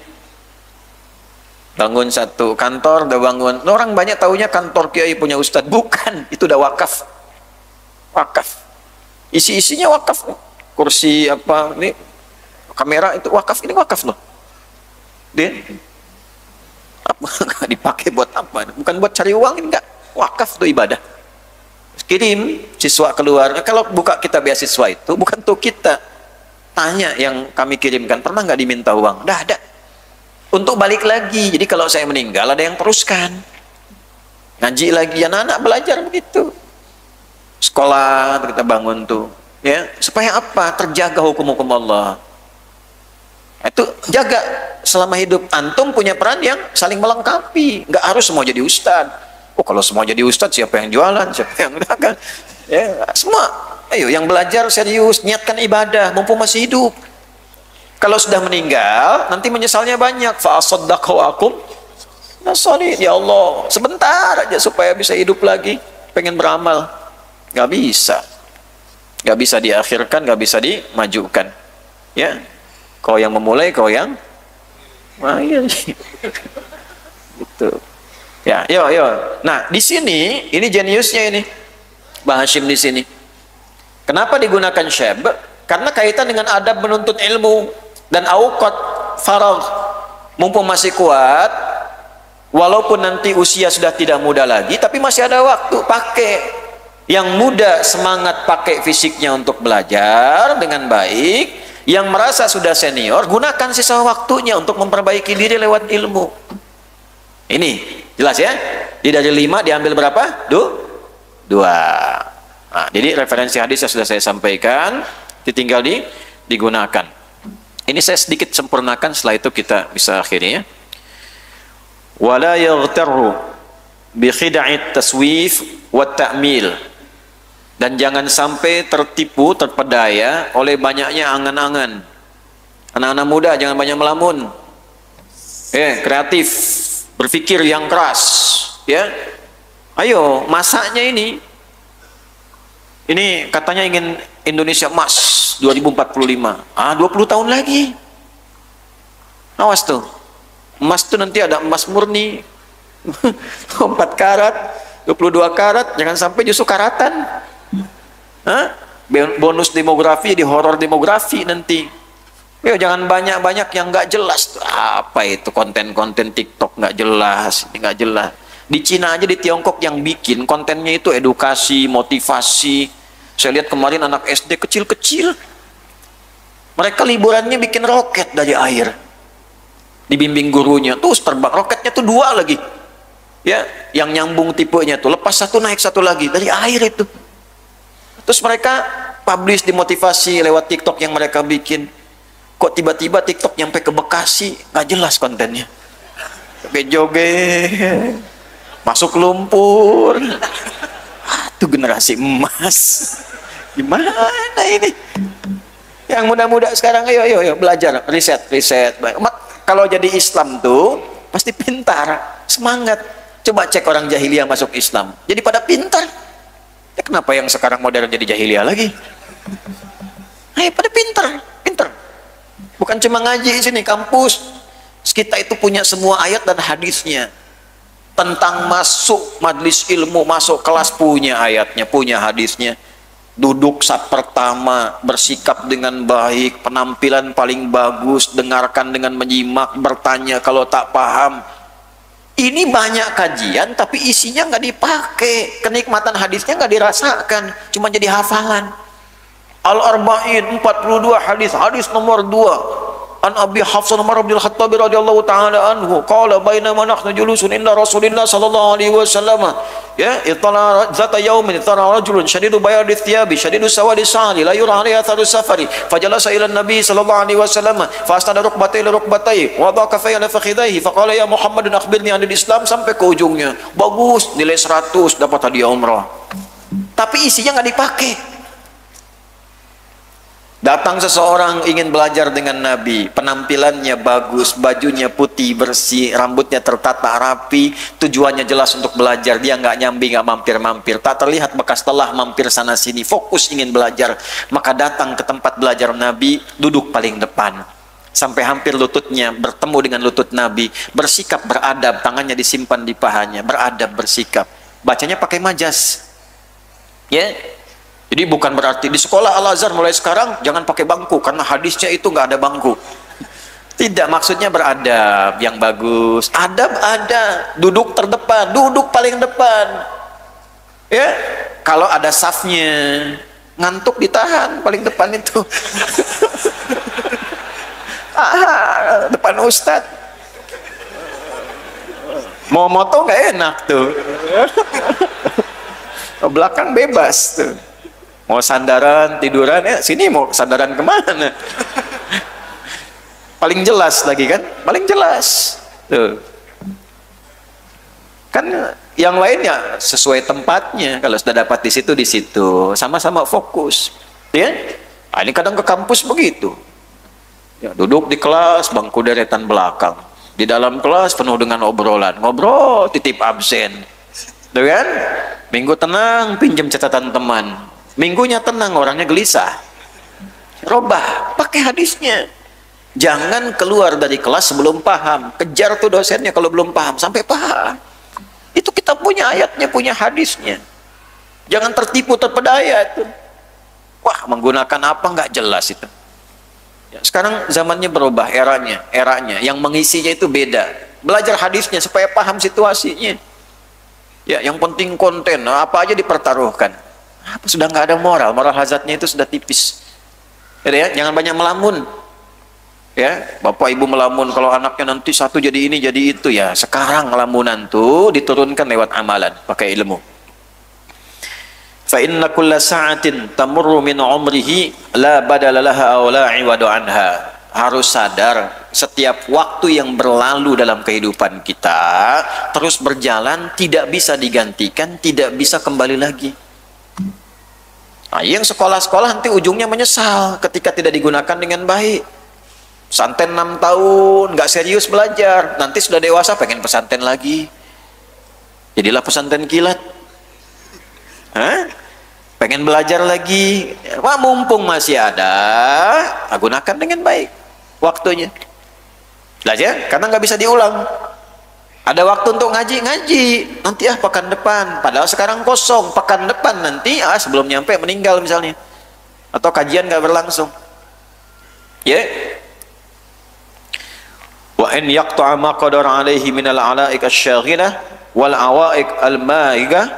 Bangun satu kantor, udah bangun. Orang banyak taunya kantor kiai punya ustadz, bukan, itu udah wakaf. Wakaf, isi-isinya wakaf. Kursi apa ini, kamera itu wakaf, ini wakaf loh. Dia apa dipakai buat apa? Bukan buat cari uang, enggak. Wakaf itu ibadah. Kirim siswa keluar. Kalau buka kita beasiswa itu bukan untuk kita. Tanya yang kami kirimkan, pernah nggak diminta uang? Dah ada. Untuk balik lagi. Jadi kalau saya meninggal ada yang teruskan. Ngaji lagi, anak-anak belajar begitu. Sekolah kita bangun tuh, ya supaya apa? Terjaga hukum-hukum Allah. Itu jaga selama hidup. Antum punya peran yang saling melengkapi. Nggak harus semua jadi ustadz. Oh kalau semua jadi ustadz, siapa yang jualan, siapa yang dagang? Ya semua. Ayo yang belajar serius, niatkan ibadah mumpung masih hidup. Kalau sudah meninggal nanti menyesalnya banyak. Fa asaddaqakum nasali, ya Allah sebentar aja supaya bisa hidup lagi, pengen beramal, nggak bisa diakhirkan, nggak bisa dimajukan. Ya, kau yang memulai, kau yang akhir. Gitu. Ya, yo. Nah di sini ini jeniusnya ini Mbah Hashim di sini. Kenapa digunakan syab? Karena kaitan dengan adab menuntut ilmu dan auqat faragh. Mumpung masih kuat, walaupun nanti usia sudah tidak muda lagi, tapi masih ada waktu, pakai. Yang muda semangat pakai fisiknya untuk belajar dengan baik. Yang merasa sudah senior, gunakan sisa waktunya untuk memperbaiki diri lewat ilmu. Ini jelas ya? Jadi dari 5 diambil berapa? 2. Nah, jadi referensi hadis yang sudah saya sampaikan, ditinggal digunakan. Ini saya sedikit sempurnakan, setelah itu kita bisa akhiri ya. Wala yaghtarru bi khida'it taswif wa ta'mil. Dan jangan sampai tertipu, terpedaya oleh banyaknya angan-angan. Anak-anak muda jangan banyak melamun. Kreatif, berpikir yang keras, ya. Ayo, masaknya ini katanya ingin Indonesia emas 2045. 20 tahun lagi. Awas tuh. Emas tuh nanti ada emas murni. 4 karat, 22 karat, jangan sampai justru karatan. Bonus demografi di horor demografi nanti. Jangan banyak-banyak yang nggak jelas. Apa itu konten-konten TikTok nggak jelas, ini nggak jelas. Di Cina aja, di Tiongkok yang bikin kontennya itu edukasi, motivasi, Saya lihat kemarin anak SD kecil-kecil, mereka liburannya bikin roket dari air, dibimbing gurunya, terus terbang roketnya tuh 2 lagi, ya, yang nyambung tipenya tuh, lepas satu naik satu lagi dari air itu. Terus mereka publish di motivasi lewat TikTok yang mereka bikin. Kok tiba-tiba TikTok nyampe ke Bekasi, nggak jelas kontennya, joget-joget, masuk lumpur. Itu generasi emas. Gimana ini? Yang muda-muda sekarang, ayo belajar, riset. Kalau jadi Islam tuh pasti pintar, semangat. Coba cek orang jahiliyah masuk Islam, jadi pada pintar. Ya, kenapa yang sekarang modern jadi jahiliyah lagi? Ayo pada pintar. Bukan cuma ngaji di sini, kampus. Kita itu punya semua ayat dan hadisnya. Tentang masuk majlis ilmu, masuk kelas, punya ayatnya, punya hadisnya. Duduk saat pertama, bersikap dengan baik, penampilan paling bagus, dengarkan dengan menyimak, bertanya kalau tak paham. Ini banyak kajian tapi isinya nggak dipakai, kenikmatan hadisnya nggak dirasakan, cuma jadi hafalan. Al-Arba'in 42 hadis, hadis nomor 2. An Abi Hafsan Umar bin Khattab radhiyallahu taala anhu qala bainama nahnu julusun inda Rasulillah sallallahu alaihi wasallam ya itala zata yaumin tara rajulun shadidu bayadi thiyabi shadidu sawadi sa'li la yura alaihi atharu safari fajalasa ila nabi sallallahu alaihi wasallam fastada rukbatayhi li rukbatayhi wa dhaqa fi ala fakhidaihi faqala ya Muhammadun akhbirni anil Islam, sampai ke ujungnya. Bagus, nilai 100, dapat hadiah umrah. Tapi isinya nggak dipakai. Datang seseorang ingin belajar dengan Nabi, penampilannya bagus, bajunya putih bersih, rambutnya tertata rapi, tujuannya jelas untuk belajar. Dia nggak nyambi, nggak mampir-mampir, tak terlihat bekas telah mampir sana sini, fokus ingin belajar. Maka datang ke tempat belajar Nabi, duduk paling depan, sampai hampir lututnya bertemu dengan lutut Nabi, bersikap beradab, tangannya disimpan di pahanya, beradab, bersikap. Bacanya pakai majas, ya. Jadi bukan berarti di sekolah Al-Azhar mulai sekarang jangan pakai bangku karena hadisnya itu nggak ada bangku. Tidak, maksudnya beradab yang bagus. Adab ada, duduk terdepan, duduk paling depan. Ya, kalau ada safnya, ngantuk ditahan paling depan itu. Depan Ustadz. Mau moto nggak enak tuh. Belakang bebas tuh. Mau sandaran, tiduran, ya sini mau sandaran kemana? Paling jelas lagi kan? Paling jelas. Tuh. Kan yang lainnya sesuai tempatnya. Kalau sudah dapat di situ, sama-sama fokus. Ya? Nah, ini kadang ke kampus begitu. Ya, duduk di kelas, bangku deretan belakang. Di dalam kelas penuh dengan obrolan. Ngobrol, titip absen. Tuh kan? Minggu tenang, pinjam catatan teman. Minggunya tenang, orangnya gelisah. Robah, pakai hadisnya. Jangan keluar dari kelas sebelum paham. Kejar tuh dosennya kalau belum paham, sampai paham. Itu kita punya ayatnya, punya hadisnya. Jangan tertipu, terpedaya itu. Wah, menggunakan apa nggak jelas itu. Ya, sekarang zamannya berubah, eranya. Yang mengisinya itu beda. Belajar hadisnya supaya paham situasinya. Ya, yang penting konten, apa aja dipertaruhkan. Apa sudah nggak ada moral hazardnya itu sudah tipis. Ya, jangan banyak melamun. Ya, bapak ibu melamun kalau anaknya nanti satu jadi ini jadi itu, ya. Sekarang lamunan tuh diturunkan lewat amalan, pakai ilmu. Fa inna kulla sa'atin tamurru min umrihi la badala laha aw la iwadu anha. Harus sadar, setiap waktu yang berlalu dalam kehidupan kita terus berjalan, tidak bisa digantikan, tidak bisa kembali lagi. Nah, yang sekolah-sekolah nanti ujungnya menyesal ketika tidak digunakan dengan baik. Pesantren 6 tahun, nggak serius belajar, nanti sudah dewasa pengen pesantren lagi. Jadilah pesantren kilat. Hah? Pengen belajar lagi. Wah, mumpung masih ada, gunakan dengan baik waktunya. Belajar, karena nggak bisa diulang. Ada waktu untuk ngaji, nanti pekan depan. Padahal sekarang kosong, pekan depan nanti sebelum nyampe meninggal misalnya, atau kajian nggak berlangsung. Ya. Wa in yaqta'a ma qadara alaihi min al-ala'ik asy-syaghilah wal awa'ik al-ma'iga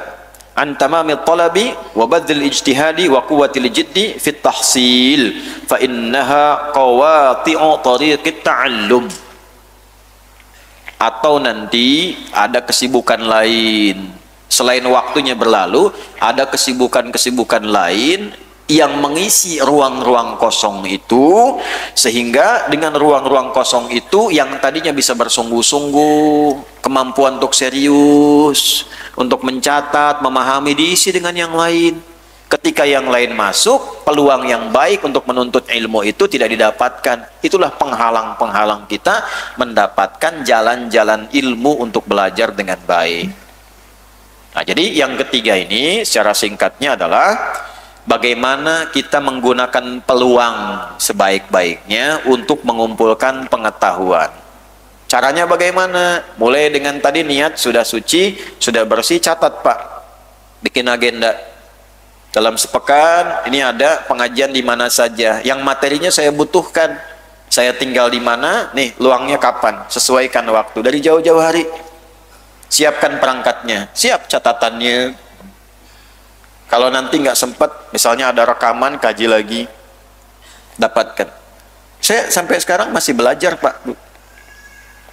an tamamit talabi wa badhil ijtihadi wa quwwatil jiddi fit tahsil fa innaha qawati'u tariqit ta'allum. Atau nanti ada kesibukan lain selain waktunya berlalu, ada kesibukan-kesibukan lain yang mengisi ruang-ruang kosong itu, sehingga dengan ruang-ruang kosong itu yang tadinya bisa bersungguh-sungguh, kemampuan untuk serius, untuk mencatat, memahami, diisi dengan yang lain. Ketika yang lain masuk, peluang yang baik untuk menuntut ilmu itu tidak didapatkan. Itulah penghalang-penghalang kita mendapatkan jalan-jalan ilmu untuk belajar dengan baik. Nah, jadi yang ketiga ini secara singkatnya adalah bagaimana kita menggunakan peluang sebaik-baiknya untuk mengumpulkan pengetahuan. Caranya bagaimana? Mulai dengan tadi niat sudah suci, sudah bersih, catat Pak. Bikin agenda. Dalam sepekan ini ada pengajian di mana saja. Yang materinya saya butuhkan. Saya tinggal di mana? Nih, luangnya kapan? Sesuaikan waktu dari jauh-jauh hari. Siapkan perangkatnya, siap catatannya. Kalau nanti nggak sempat, misalnya ada rekaman, kaji lagi, dapatkan. Saya sampai sekarang masih belajar Pak.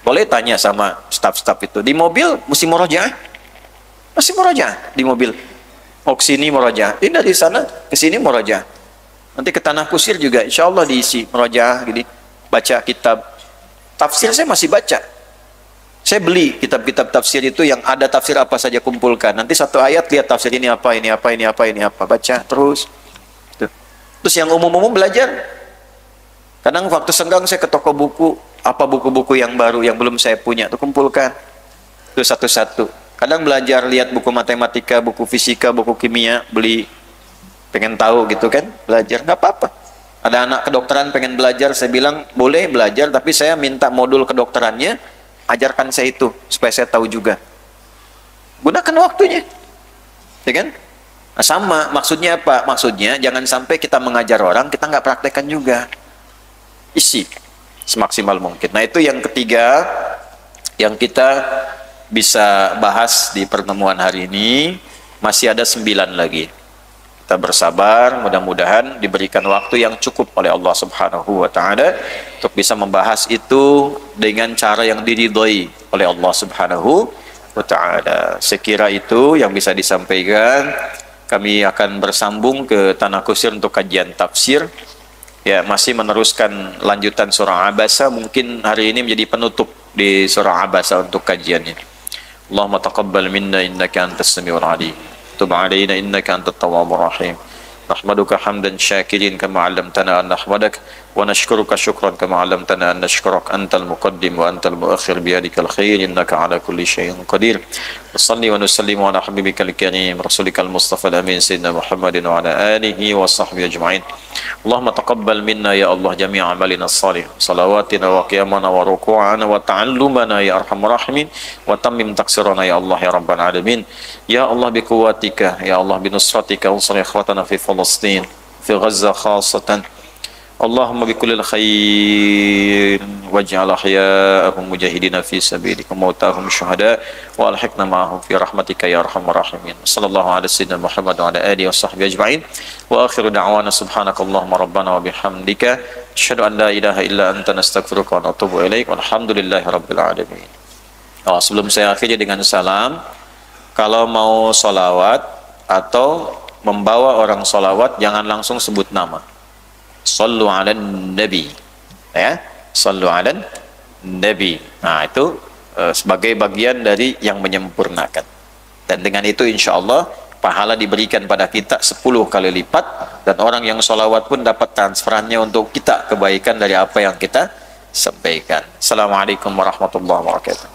Boleh tanya sama staf-staf itu. Di mobil mesti murojaah, masih murojaah di mobil. Mau ke sini murojaah, ini dari sana ke sini murojaah. Nanti ke tanah kusir juga, insya Allah diisi murojaah, gini. Baca kitab tafsir saya masih baca. Saya beli kitab-kitab tafsir itu yang ada tafsir apa saja kumpulkan. Nanti satu ayat lihat tafsir ini apa, ini apa, ini apa, ini apa. Baca terus. Terus yang umum-umum belajar. Kadang waktu senggang saya ke toko buku. Apa buku-buku yang baru yang belum saya punya itu kumpulkan. Itu satu-satu. Kadang belajar lihat buku matematika, buku fisika, buku kimia. Beli. Pengen tahu gitu kan. Belajar. Nggak apa-apa. Ada anak kedokteran pengen belajar. Saya bilang boleh belajar. Tapi saya minta modul kedokterannya. Ajarkan saya itu supaya saya tahu juga. Gunakan waktunya, ya kan? Nah, sama maksudnya apa? Maksudnya jangan sampai kita mengajar orang kita nggak praktekkan juga. Isi semaksimal mungkin. Nah itu yang ketiga yang kita bisa bahas di pertemuan hari ini. Masih ada 9 lagi. Kita bersabar, mudah-mudahan diberikan waktu yang cukup oleh Allah Subhanahu wa taala untuk bisa membahas itu dengan cara yang diridhoi oleh Allah Subhanahu wa taala. Sekira itu yang bisa disampaikan. Kami akan bersambung ke Tanah Kusir untuk kajian tafsir. Ya, masih meneruskan lanjutan surah Abasa, mungkin hari ini menjadi penutup di surah Abasa untuk kajiannya. Allahumma taqabbal minna innaka antas samiul alim. تب علينا إنك أنت التواب الرحيم نحمدك حمدا شاكرين كما علمتنا أن نحمدك ونشكرك شكرا كما علمتنا أن نشكرك أنت المقدم وأنت المؤخر بيدك الخير إنك على كل شيء قدير نصلي ونسلم على حبيبك الكريم رسولك المصطفى الأمين سيدنا محمد وعلى آله وصحبه أجمعين اللهم تقبل منا يا الله جميع عملنا الصالح صلواتنا وقيامنا وركوعنا وتعلمنا يا أرحم الراحمين وتمم تقصيرنا يا الله يا رب العالمين يا الله بقوتك يا الله بنصرتك انصر إخوتنا في فلسطين في غزة خاصة اللهم بكل الخير واجعل أحياءهم مجاهدين في سبيلك وموتاهم شهداء والحقنا معهم في رحمتك يا أرحم الراحمين صلى الله على سيدنا محمد وعلى آله وصحبه أجمعين وآخر دعوانا سبحانك اللهم ربنا وبحمدك أشهد أن لا إله إلا أنت نستغفرك ونتوب إليك والحمد لله رب العالمين. Sebelum saya akhiri dengan salam, kalau mau solawat atau membawa orang solawat jangan langsung sebut nama. Sallu ala nabi, ya, sallu ala nabi. Nah itu sebagai bagian dari yang menyempurnakan. Dan dengan itu insya Allah pahala diberikan pada kita 10 kali lipat dan orang yang sholawat pun dapat transferannya untuk kita kebaikan dari apa yang kita sampaikan. Assalamualaikum warahmatullahi wabarakatuh.